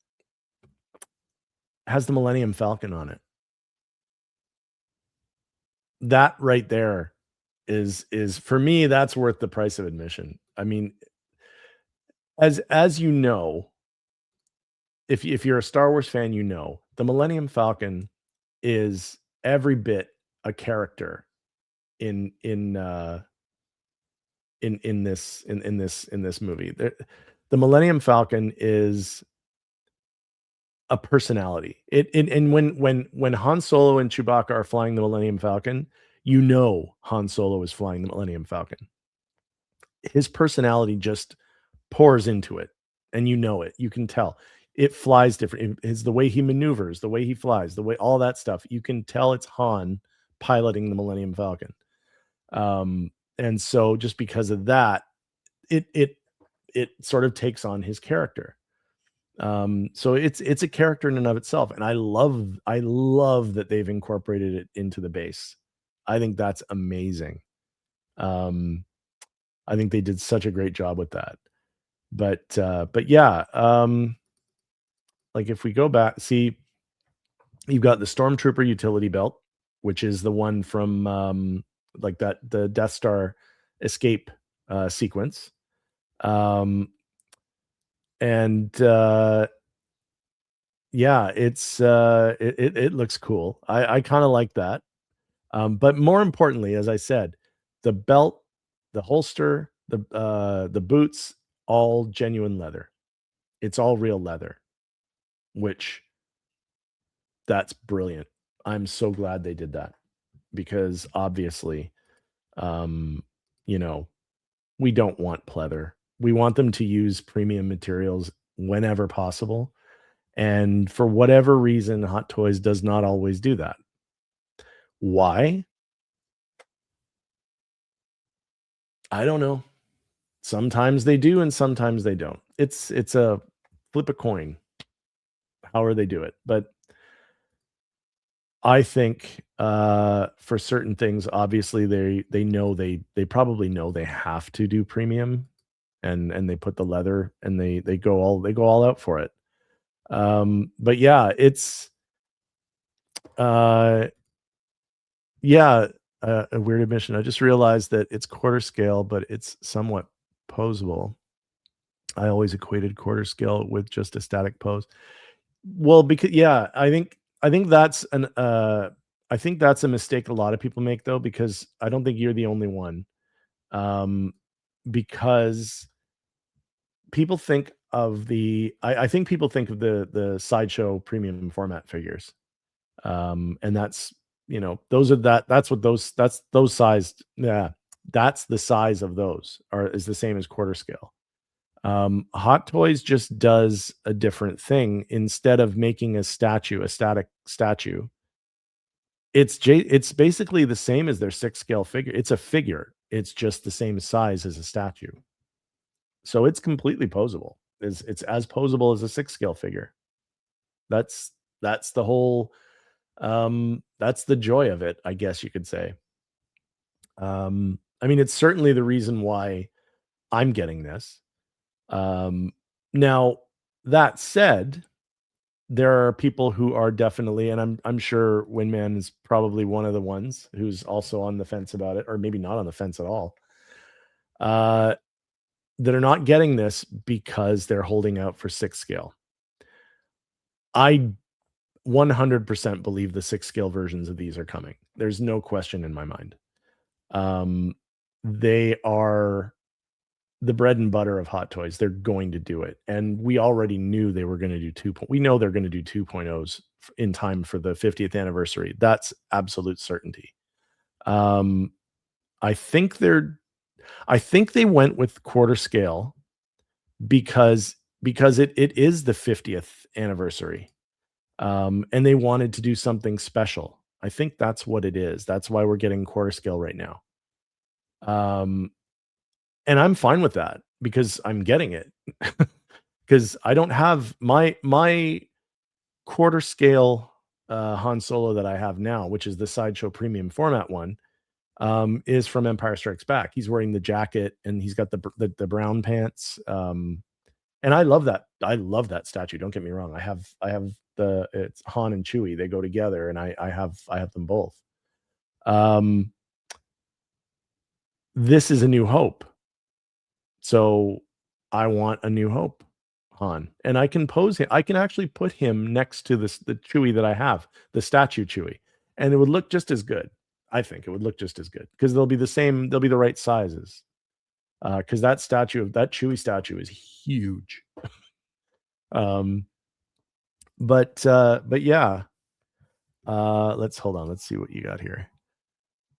has the Millennium Falcon on it. That right there is for me, that's worth the price of admission. I mean, as you know, if you're a Star Wars fan, you know the Millennium Falcon is every bit a character in this movie. The Millennium Falcon is a personality. And when Han Solo and Chewbacca are flying the Millennium Falcon, you know Han Solo is flying the Millennium Falcon. His personality just pours into it, and you know it. You can tell. It flies different. It's the way he maneuvers, the way he flies, the way all that stuff. You can tell it's Han piloting the Millennium Falcon. And so just because of that, it sort of takes on his character. So it's a character in and of itself, and I love that they've incorporated it into the base. I think that's amazing. Um, I think they did such a great job with that. But yeah, like if we go back, see, you've got the Stormtrooper utility belt, which is the one from like that the Death Star escape sequence. Um, and yeah, it looks cool. I kind of like that. But more importantly, as I said, the belt, the holster, the boots, all genuine leather. It's all real leather, which that's brilliant. I'm so glad they did that because obviously, um, you know, we don't want pleather. We want them to use premium materials whenever possible. And for whatever reason, Hot Toys does not always do that. Why? I don't know. Sometimes they do and sometimes they don't. It's a flip a coin however they do it. But I think for certain things, obviously they know they probably know they have to do premium and they put the leather and they go all out for it. But yeah, it's uh yeah, a weird admission. I just realized that it's quarter scale, but it's somewhat posable. I always equated quarter scale with just a static pose. Well, because yeah, I think that's an I think that's a mistake a lot of people make though, because I don't think you're the only one. Um, because people think of I think people think of the sideshow premium format figures. And that's those are that's what that's those sized, yeah, that's the size of those are is the same as quarter scale. Hot Toys just does a different thing. Instead of making a static statue, it's basically the same as their 6 scale figure. It's a figure. It's just the same size as a statue. So it's completely posable. It's as posable as a 6 scale figure. That's that's the whole that's the joy of it, I guess you could say. I mean, it's certainly the reason why I'm getting this. Um, Now, that said, there are people who are definitely, and I'm sure Windman is probably one of the ones who's also on the fence about it, or maybe not on the fence at all, uh, that are not getting this because they're holding out for 6 scale. I 100% believe the 6 scale versions of these are coming. There's no question in my mind. Um, they are the bread and butter of Hot Toys. They're going to do it. And we already knew they were going to do we know they're going to do 2.0s in time for the 50th anniversary. That's absolute certainty. Um, I think I think they went with quarter scale because it is the 50th anniversary. And they wanted to do something special. I think that's what it is. That's why we're getting quarter scale right now. Um, and I'm fine with that because I'm getting it. Because I don't have my quarter scale Han Solo that I have now, which is the sideshow premium format one, is from Empire Strikes Back. He's wearing the jacket and he's got the brown pants. And I love that. I love that statue. Don't get me wrong. I have it's Han and Chewie. They go together, and I have them both. Um, this is A New Hope. So I want A New Hope Han, and I can pose him. I can actually put him next to the Chewie that I have, the statue Chewie, and it would look just as good. I think it would look just as good because they'll be the same. They'll be the right sizes. Because that Chewie statue is huge. Um, but yeah. Let's hold on. Let's see what you got here.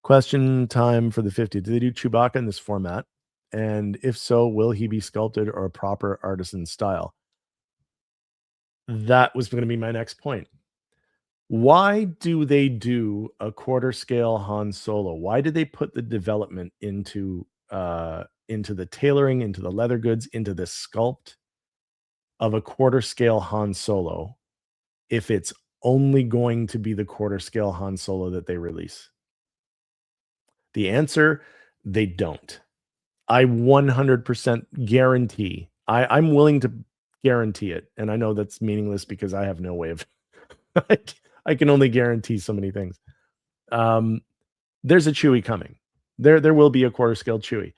Question time for the 50. Do they do Chewbacca in this format? And if so, will he be sculpted or a proper artisan style? That was going to be my next point. Why do they do a quarter scale Han Solo? Why did they put the development into the tailoring, into the leather goods, into the sculpt? of a quarter scale Han Solo if it's only going to be the quarter scale Han Solo that they release? The answer, they don't. I 100% guarantee. I'm willing to guarantee it, and I know that's meaningless because I have no way of. I can only guarantee so many things. There's a Chewie coming. There will be a quarter scale Chewie.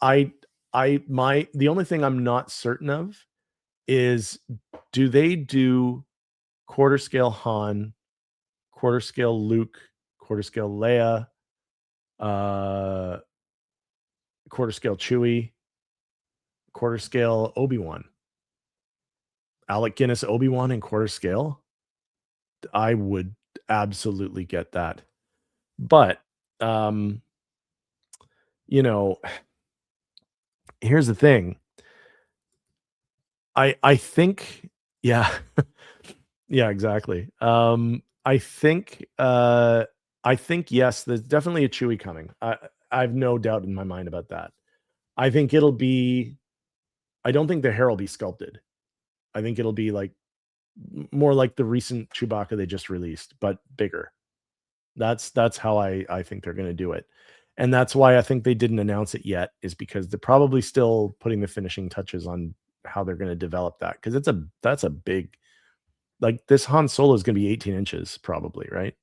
The only thing I'm not certain of is, do they do quarter scale Han, quarter scale Luke, quarter scale Leia, quarter scale Chewie, quarter scale Obi-Wan? Alec Guinness Obi-Wan in quarter scale? I would absolutely get that. But here's the thing. I think, yeah. Yeah, exactly. I think yes, there's definitely a Chewie coming. I have no doubt in my mind about that. I think it'll be I don't think the hair will be sculpted. I think it'll be like more like the recent Chewbacca they just released, but bigger. That's how I think they're going to do it. And that's why I think they didn't announce it yet, is because they're probably still putting the finishing touches on how they're going to develop that, because that's a big, like, this Han Solo is going to be 18 inches probably, right?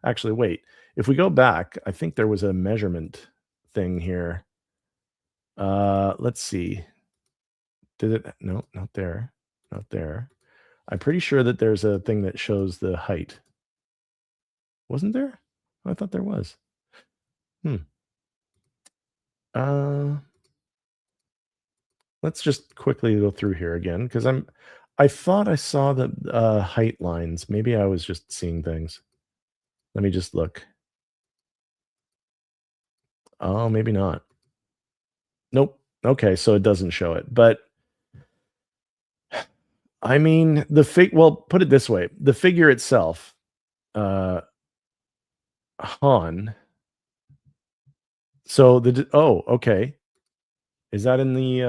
Actually, wait. If we go back, I think there was a measurement thing here. Let's see. Did it? No, not there. Not there. I'm pretty sure that there's a thing that shows the height. Wasn't there? I thought there was. Let's just quickly go through here again, because I thought I saw the height lines. Maybe I was just seeing things. Let me just look. Oh, maybe not. Nope. Okay, so it doesn't show it. But I mean, well, put it this way. The figure itself, Han. So okay. Is that in the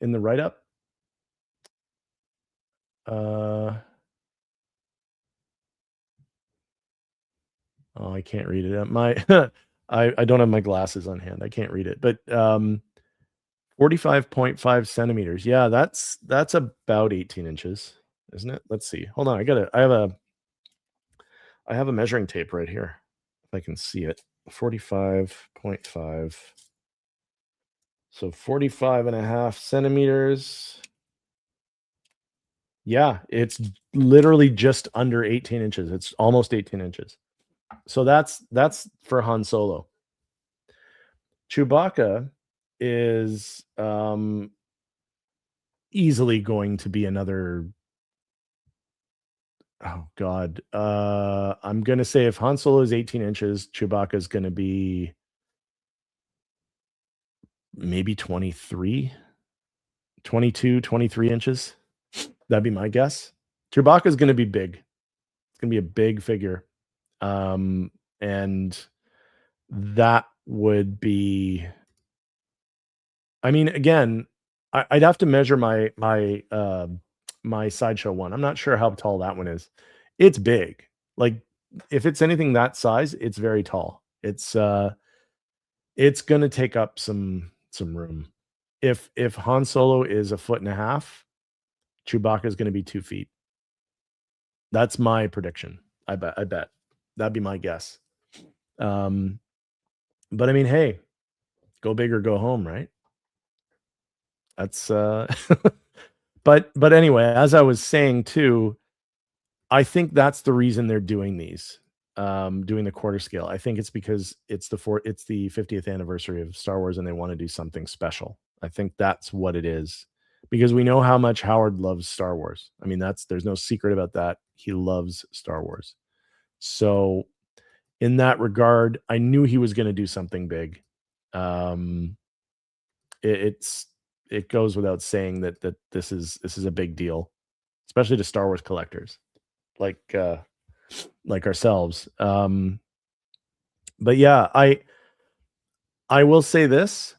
write-up? Oh, I can't read it. I don't have my glasses on hand. I can't read it. But 45.5 centimeters. Yeah, that's about 18 inches, isn't it? Let's see. Hold on. I have a measuring tape right here, if I can see it. 45.5. So 45.5 centimeters. Yeah, it's literally just under 18 inches. It's almost 18 inches. So that's for Han Solo. Chewbacca is easily going to be another. Oh God. I'm gonna say if Han Solo is 18 inches, Chewbacca is gonna be maybe 23, 22, 23 inches. That'd be my guess. Chewbacca is gonna be big. It's gonna be a big figure. And that would be, I mean, again, I'd have to measure my sideshow one. I'm not sure how tall that one is. It's big. Like, if it's anything that size, it's very tall. It's gonna take up some room. If Han Solo is 1.5 feet, Chewbacca is gonna be 2 feet. That's my prediction. I bet. That'd be my guess. But I mean, hey, go big or go home, right? That's but anyway, as I was saying too, I think that's the reason they're doing these, doing the quarter scale. I think it's because it's the 50th anniversary of Star Wars, and they want to do something special. I think that's what it is, because we know how much Howard loves Star Wars. I mean, there's no secret about that. He loves Star Wars. So in that regard, I knew he was going to do something big. It goes without saying that this is a big deal, especially to Star Wars collectors like ourselves. But yeah, I will say this.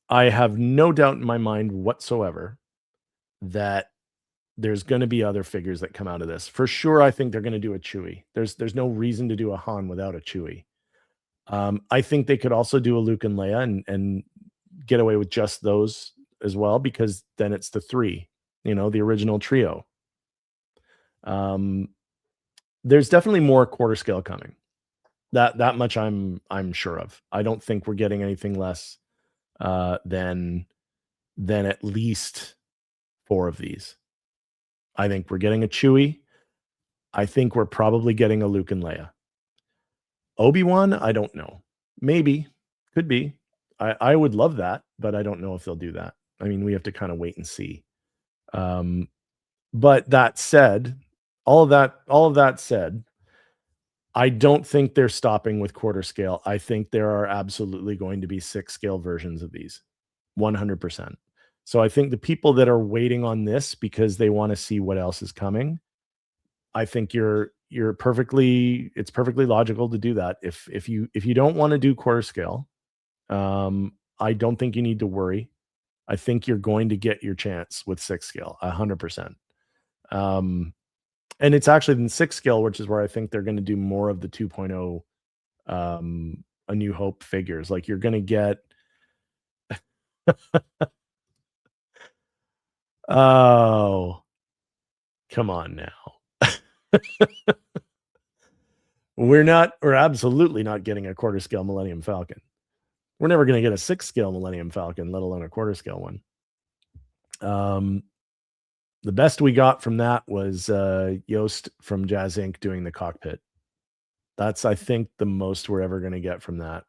I have no doubt in my mind whatsoever that there's going to be other figures that come out of this. For sure, I think they're going to do a Chewie. There's no reason to do a Han without a Chewie. I think they could also do a Luke and Leia and get away with just those as well, because then it's the three, the original trio. There's definitely more quarter scale coming. That much I'm sure of. I don't think we're getting anything less than at least 4 of these. I think we're getting a Chewie. I think we're probably getting a Luke and Leia. Obi-Wan, I don't know. Maybe. Could be. I would love that, but I don't know if they'll do that. I mean, we have to kind of wait and see. But that said, all of that said, I don't think they're stopping with quarter scale. I think there are absolutely going to be 6 scale versions of these. 100%. So I think the people that are waiting on this because they want to see what else is coming, I think it's perfectly logical to do that. If you don't want to do quarter scale, I don't think you need to worry. I think you're going to get your chance with 6 scale, 100%. And it's actually in 6 scale, which is where I think they're going to do more of the 2.0 A New Hope figures. Like, you're going to get oh, come on now. We're absolutely not getting a quarter scale Millennium Falcon. We're never going to get a 6 scale Millennium Falcon, let alone a quarter scale one. The best we got from that was Yost from Jazz Inc. doing the cockpit. That's, I think, the most we're ever going to get from that.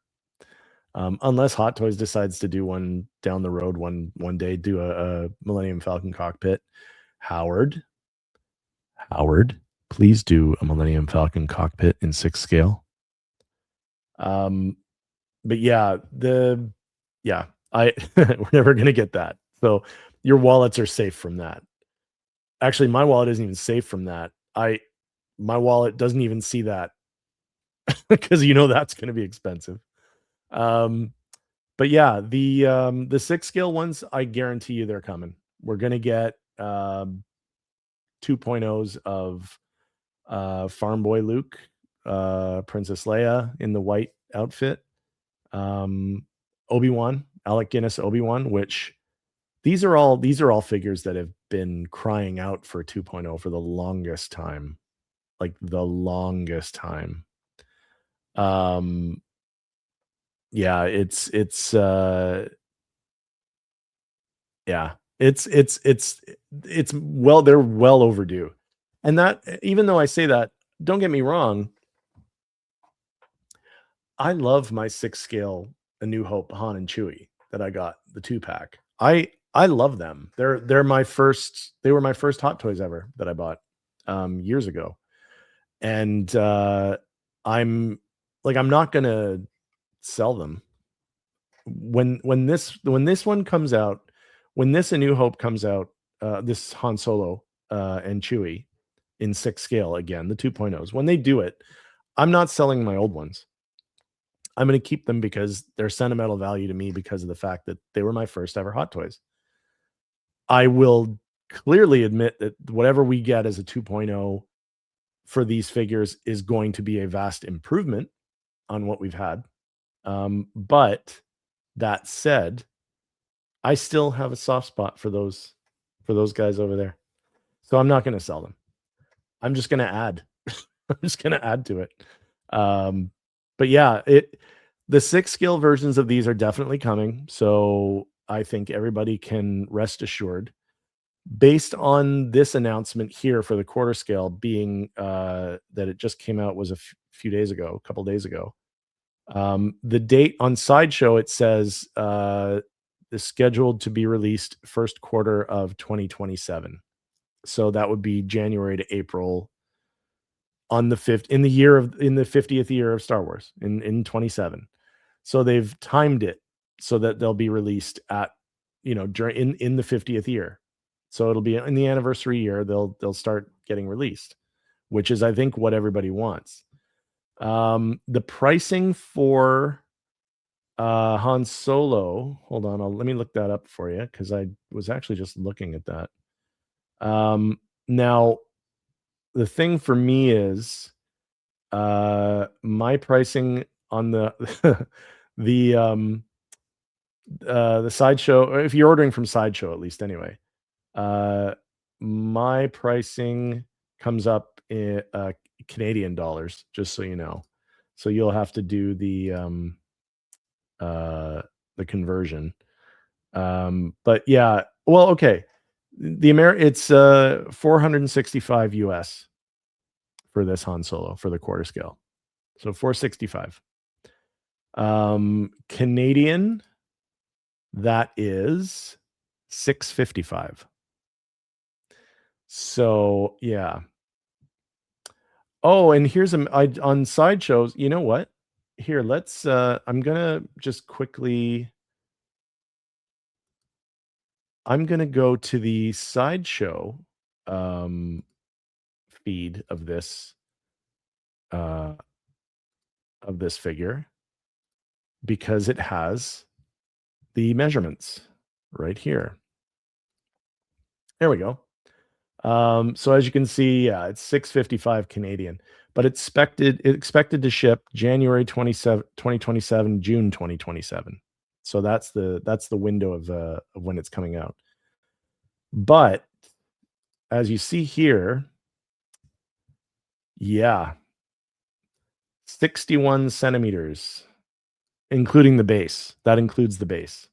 Unless Hot Toys decides to do one down the road one day, do a Millennium Falcon cockpit. Howard, please do a Millennium Falcon cockpit in 6 scale. But yeah, we're never going to get that. So your wallets are safe from that. Actually, my wallet isn't even safe from that. My wallet doesn't even see that because that's going to be expensive. But yeah, the 6 scale ones, I guarantee you they're coming. We're going to get 2.0s of Farm Boy Luke, Princess Leia in the white outfit, Obi-Wan, Alec Guinness Obi-Wan, which these are all figures that have been crying out for 2.0 for the longest time. Like the longest time. Yeah, it's well, they're well overdue. And that, even though I say that, don't get me wrong, I love my 6 scale A New Hope Han and Chewie that I got, the 2-pack. I love them. They were my first Hot Toys ever that I bought years ago. And I'm not gonna sell them. When this one comes out, when this A New Hope comes out, this Han Solo and Chewie in 6 scale, again, the 2.0s, when they do it, I'm not selling my old ones. I'm going to keep them because they're sentimental value to me because of the fact that they were my first ever Hot Toys. I will clearly admit that whatever we get as a 2.0 for these figures is going to be a vast improvement on what we've had. But that said, I still have a soft spot for those guys over there. So I'm not going to sell them. I'm just going to add. I'm just going to add to it. But yeah, the 6 scale versions of these are definitely coming. So I think everybody can rest assured, based on this announcement here for the quarter scale being that it just came out was a couple days ago. The date on Sideshow, it says is scheduled to be released first quarter of 2027. So that would be January to April on the 5th in the 50th year of Star Wars in 27. So they've timed it so that they'll be released at, during in the 50th year. So it'll be in the anniversary year, they'll start getting released, which is, I think, what everybody wants. The pricing for Han Solo, hold on, let me look that up for you because I was actually just looking at that. Now the thing for me is my pricing on the the the Sideshow, if you're ordering from Sideshow at least anyway, uh my pricing comes up in Canadian dollars, just so you know. So you'll have to do uh the conversion. But yeah, well, okay. It's 465 US for this Han Solo for the quarter scale. So 465. Canadian, that is 655. So yeah. Oh, and here's on Sideshows. You know what? Here, let's. I'm gonna just quickly. I'm gonna go to the Sideshow feed uh, of this figure, because it has the measurements right here. There we go. So as you can see, yeah, it's 655 Canadian, but it's expected to ship January 27, 2027, June 2027. So that's the window of when it's coming out. But as you see here, yeah, 61 centimeters, including the base. That includes the base.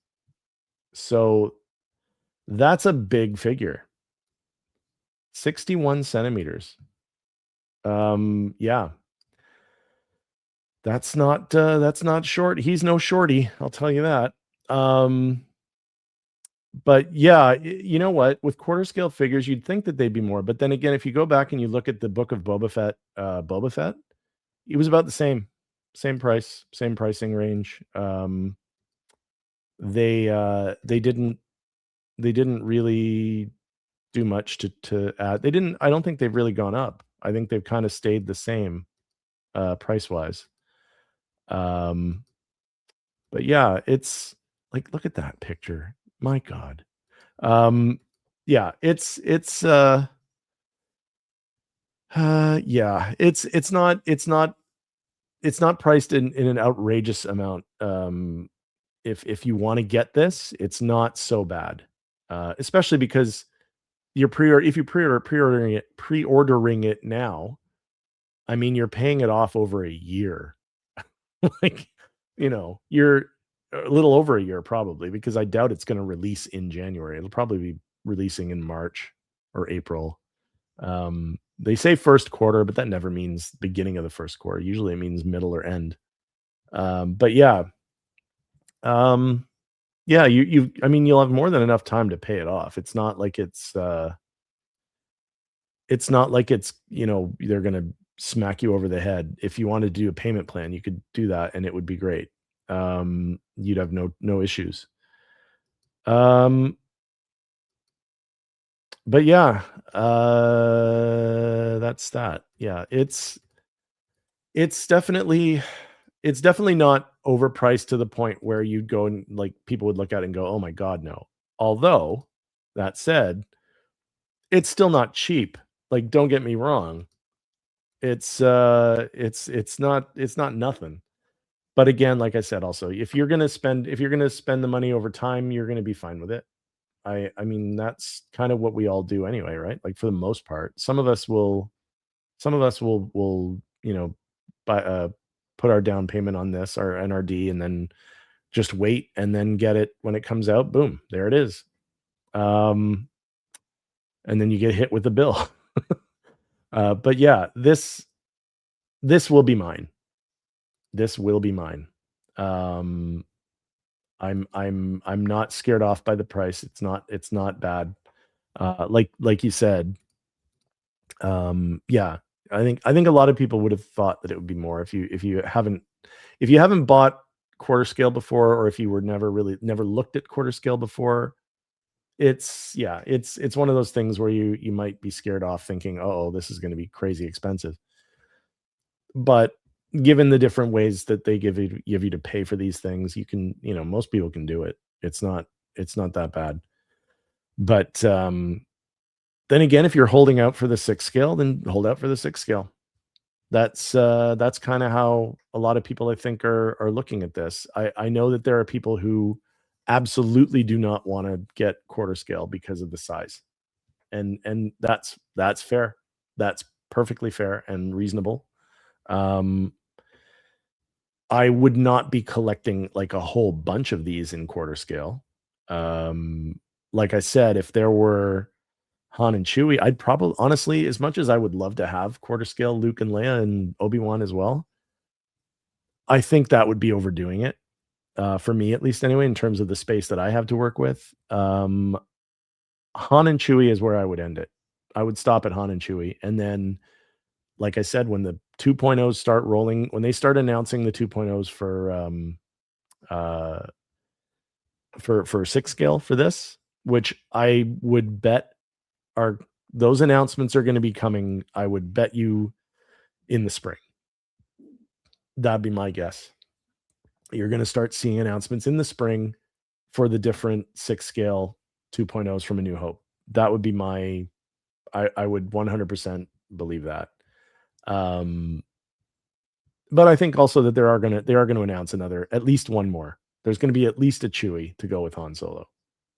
So that's a big figure. 61 centimeters. Yeah. That's not short. He's no shorty, I'll tell you that. But yeah, you know what? With quarter scale figures, you'd think that they'd be more. But then again, if you go back and you look at the Book of Boba Fett, it was about the same price, same pricing range. They didn't really do much to add. They didn't. I don't think they've really gone up. I think they've kind of stayed the same price wise. But yeah, it's like, look at that picture. My God. Yeah, yeah, it's not priced in an outrageous amount. If you want to get this, it's not so bad. Especially because you're if you pre-ordering it now, I mean, you're paying it off over a year. Like, you're a little over a year probably, because I doubt it's going to release in January. It'll probably be releasing in March or April. They say first quarter, but that never means beginning of the first quarter. Usually it means middle or end. But yeah. Yeah, I mean, you'll have more than enough time to pay it off. It's not like they're going to smack you over the head. If you want to do a payment plan, you could do that and it would be great. You'd have no issues. But yeah, that's that. Yeah, it's definitely not overpriced to the point where you'd go and, like, people would look at it and go, "Oh my God, no." Although, that said, it's still not cheap. Like, don't get me wrong. It's not nothing. But again, like I said, also, if you're gonna spend the money over time, you're gonna be fine with it. I mean, that's kind of what we all do anyway, right? Like, for the most part. Some of us will, buy put our down payment on this, our NRD, and then just wait and then get it when it comes out. Boom, there it is. And then you get hit with the bill. But yeah, this will be mine. This will be mine. I'm not scared off by the price. It's not bad. Like you said, yeah, I think a lot of people would have thought that it would be more if you haven't bought quarter scale before, or if you were never looked at quarter scale before. It's one of those things where you might be scared off thinking, oh, this is going to be crazy expensive. But given the different ways that they give you to pay for these things, you can, most people can do it. It's not that bad. But Then again, if you're holding out for the 6 scale, then hold out for the 6 scale. That's kind of how a lot of people I think are looking at this. I know that there are people who absolutely do not want to get quarter scale because of the size. And that's fair. That's perfectly fair and reasonable. Um, I would not be collecting like a whole bunch of these in quarter scale. Like I said, if there were Han and Chewie, I'd probably honestly, as much as I would love to have quarter scale Luke and Leia and Obi-Wan as well, I think that would be overdoing it. For me at least anyway, in terms of the space that I have to work with. Han and Chewie is where I would end it. I would stop at Han and Chewie. And then, like I said, when the 2.0s start rolling, when they start announcing the 2.0s uh for 6 scale for this, which I would bet are those announcements are going to be coming, I would bet you in the spring. That'd be my guess. You're going to start seeing announcements in the spring for the different 6 scale 2.0s from A New Hope. That would be my I would 100% believe that. But I think also that they are going to announce at least one more. There's going to be at least a Chewie to go with Han Solo.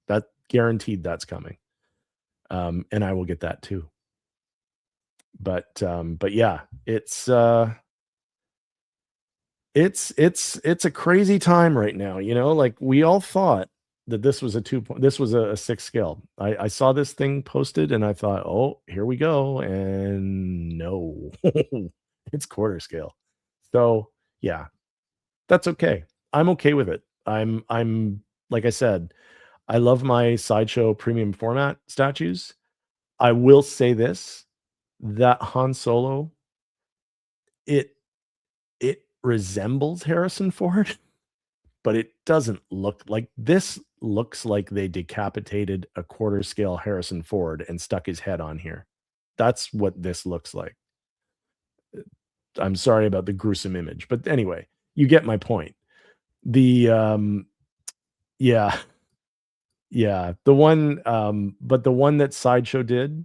That guaranteed that's coming. And I will get that too. But yeah, it's a crazy time right now, like we all thought that this was a 6 scale. I saw this thing posted and I thought, oh, here we go. And no, it's quarter scale. So yeah, that's okay. I'm okay with it. I'm like I said, I love my Sideshow premium format statues. I will say this, that Han Solo, it resembles Harrison Ford, but it doesn't look like this. Looks like they decapitated a quarter scale Harrison Ford and stuck his head on here. That's what this looks like. I'm sorry about the gruesome image, but anyway, you get my point. The yeah, yeah, the one but the one that Sideshow did,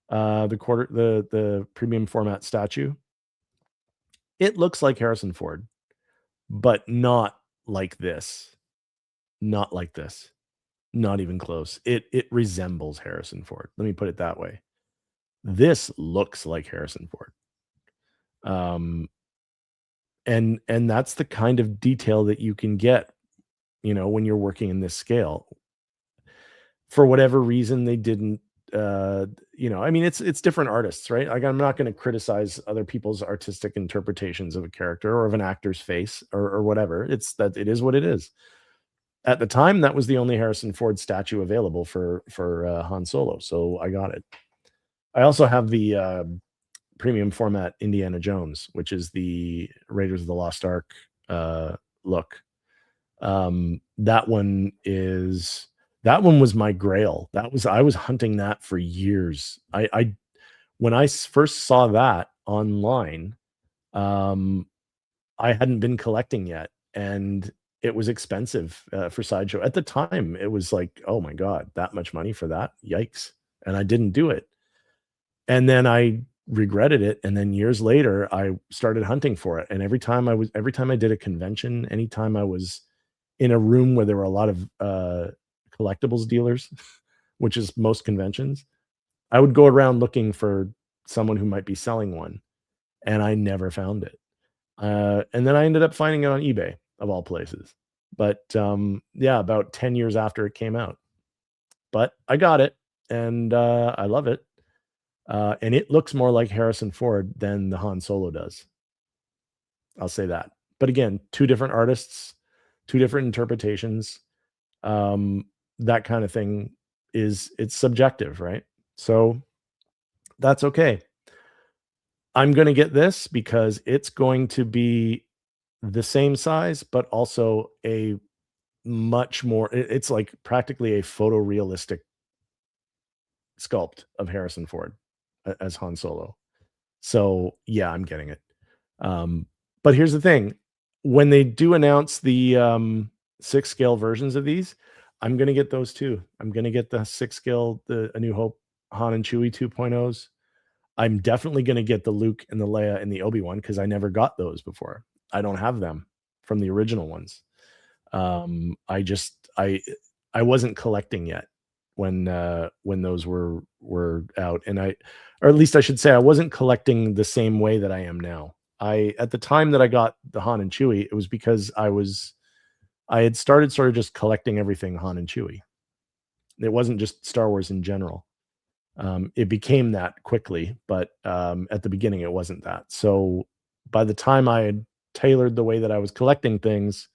the premium format statue, it looks like Harrison Ford, but not like this. Not like this. Not even close. It resembles Harrison Ford. Let me put it that way. This looks like Harrison Ford. And that's the kind of detail that you can get, when you're working in this scale. For whatever reason, they didn't. I mean, it's different artists, right? Like, I'm not going to criticize other people's artistic interpretations of a character or of an actor's face or whatever. It's that it is what it is. At the time, that was the only Harrison Ford statue available for Han Solo, so I got it. I also have the premium format Indiana Jones, which is the Raiders of the Lost Ark look. That one was my grail. I was hunting that for years. I when I first saw that online, I hadn't been collecting yet, and it was expensive for Sideshow at the time. It was like, oh my god, that much money for that? Yikes! And I didn't do it. And then I regretted it. And then years later, I started hunting for it. And every time I did a convention, anytime I was in a room where there were a lot of collectibles dealers, which is most conventions, I would go around looking for someone who might be selling one, and I never found it. And then I ended up finding it on eBay, of all places. But yeah, about 10 years after it came out. But I got it, and I love it. And it looks more like Harrison Ford than the Han Solo does. I'll say that. But again, two different artists, two different interpretations. That kind of thing it's subjective, right? So that's okay. I'm going to get this because it's going to be the same size, but also a much more, it's like practically a photorealistic sculpt of Harrison Ford as Han Solo. So yeah, I'm getting it. But here's the thing. When they do announce the 6 scale versions of these, I'm going to get those too. I'm going to get the 6 scale, the A New Hope Han and Chewie 2.0s. I'm definitely going to get the Luke and the Leia and the Obi-Wan because I never got those before. I don't have them from the original ones. I just I wasn't collecting yet when those were out, and or at least I should say I wasn't collecting the same way that I am now. At the time that I got the Han and Chewie, it was because I had started sort of just collecting everything Han and Chewie. It wasn't just Star Wars in general. It became that quickly, but at the beginning it wasn't that. So by the time I had tailored the way that I was collecting things,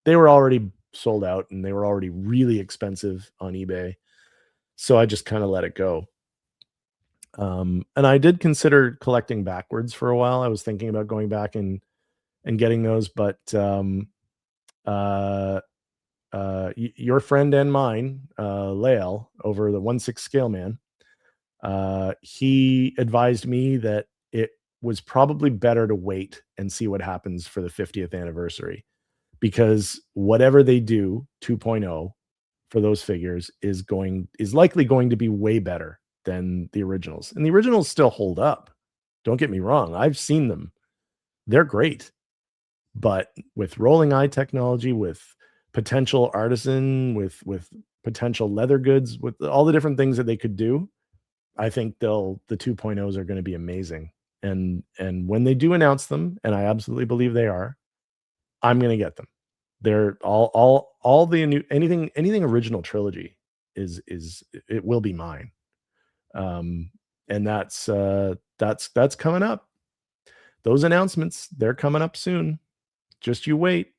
they were already sold out and they were already really expensive on eBay. So I just kind of let it go. And I did consider collecting backwards for a while. I was thinking about going back and getting those, but your friend and mine, Lael, over the 1/6 scale man, he advised me that it was probably better to wait and see what happens for the 50th anniversary, because whatever they do 2.0 for those figures is likely going to be way better than the originals. And the originals still hold up. Don't get me wrong. I've seen them. They're great. But with rolling eye technology, with potential artisan, with potential leather goods, with all the different things that they could do, I think the 2.0s are going to be amazing. And when they do announce them, and I absolutely believe they are, I'm going to get them. They're all the new anything original trilogy is it will be mine. And that's coming up. Those announcements, they're coming up soon. Just you wait.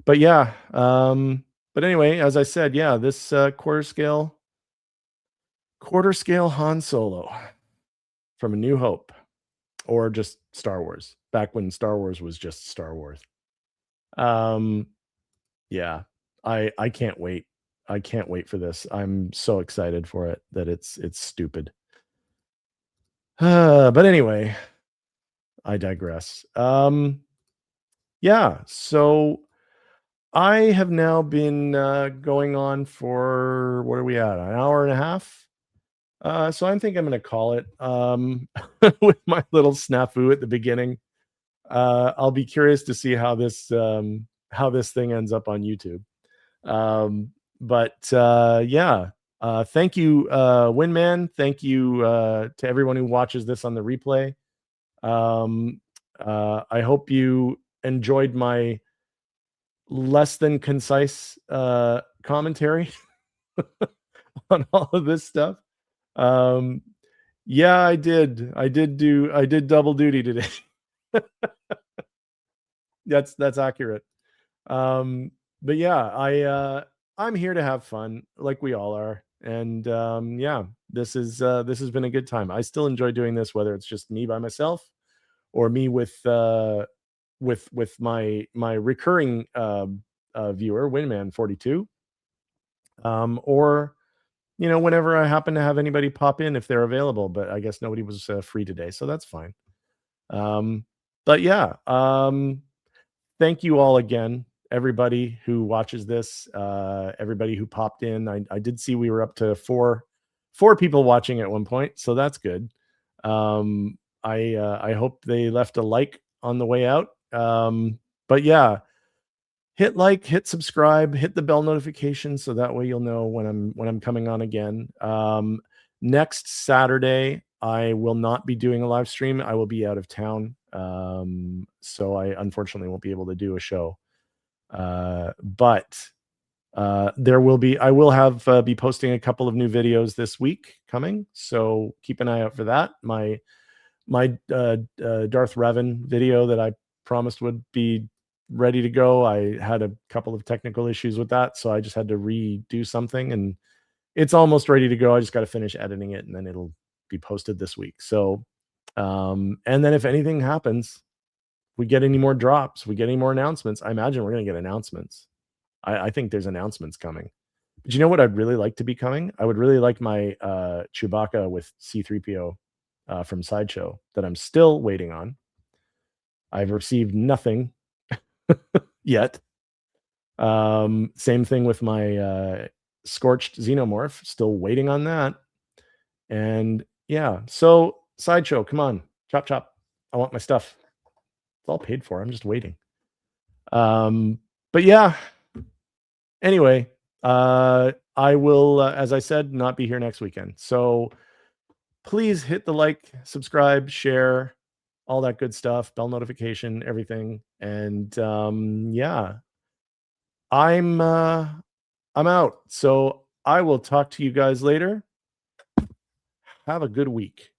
But yeah, but anyway, as I said, yeah, this quarter scale Han Solo from A New Hope, or just Star Wars, back when Star Wars was just Star Wars. Yeah, I can't wait. I can't wait for this. I'm so excited for it that it's stupid. But anyway, I digress. Yeah, so I have now been going on for, what are we at? An hour and a half. So I think I'm going to call it with my little snafu at the beginning. I'll be curious to see how this thing ends up on YouTube. But yeah, thank you, Winman. Thank you to everyone who watches this on the replay. I hope you enjoyed my less than concise commentary on all of this stuff. Yeah, I did double duty today. That's accurate. But yeah, I'm here to have fun, like we all are. And yeah, this has been a good time. I still enjoy doing this, whether it's just me by myself or me with my recurring viewer, Winman42, or whenever I happen to have anybody pop in if they're available. But I guess nobody was free today, so that's fine. But yeah, thank you all again, everybody who watches this, everybody who popped in. I did see we were up to four people watching at one point, so that's good. I hope they left a like on the way out. But yeah, hit like, hit subscribe, hit the bell notification so that way you'll know when I'm coming on again. Next Saturday, I will not be doing a live stream. I will be out of town. So I unfortunately won't be able to do a show. But I will be posting a couple of new videos this week coming. So keep an eye out for that. My Darth Revan video that I promised would be ready to go. I had a couple of technical issues with that, so I just had to redo something, and it's almost ready to go. I just got to finish editing it, and then it'll be posted this week. So, and then if anything happens, we get any more drops, we get any more announcements, I imagine we're going to get announcements. I think there's announcements coming. But you know what I'd really like to be coming? I would really like my Chewbacca with C-3PO from Sideshow that I'm still waiting on. I've received nothing yet. Same thing with my Scorched Xenomorph, still waiting on that. And yeah, so Sideshow, come on, chop chop. I want my stuff. It's all paid for. I'm just waiting. But yeah. Anyway, I will, as I said, not be here next weekend. So please hit the like, subscribe, share, all that good stuff, bell notification, everything. And yeah, I'm out. So I will talk to you guys later. Have a good week.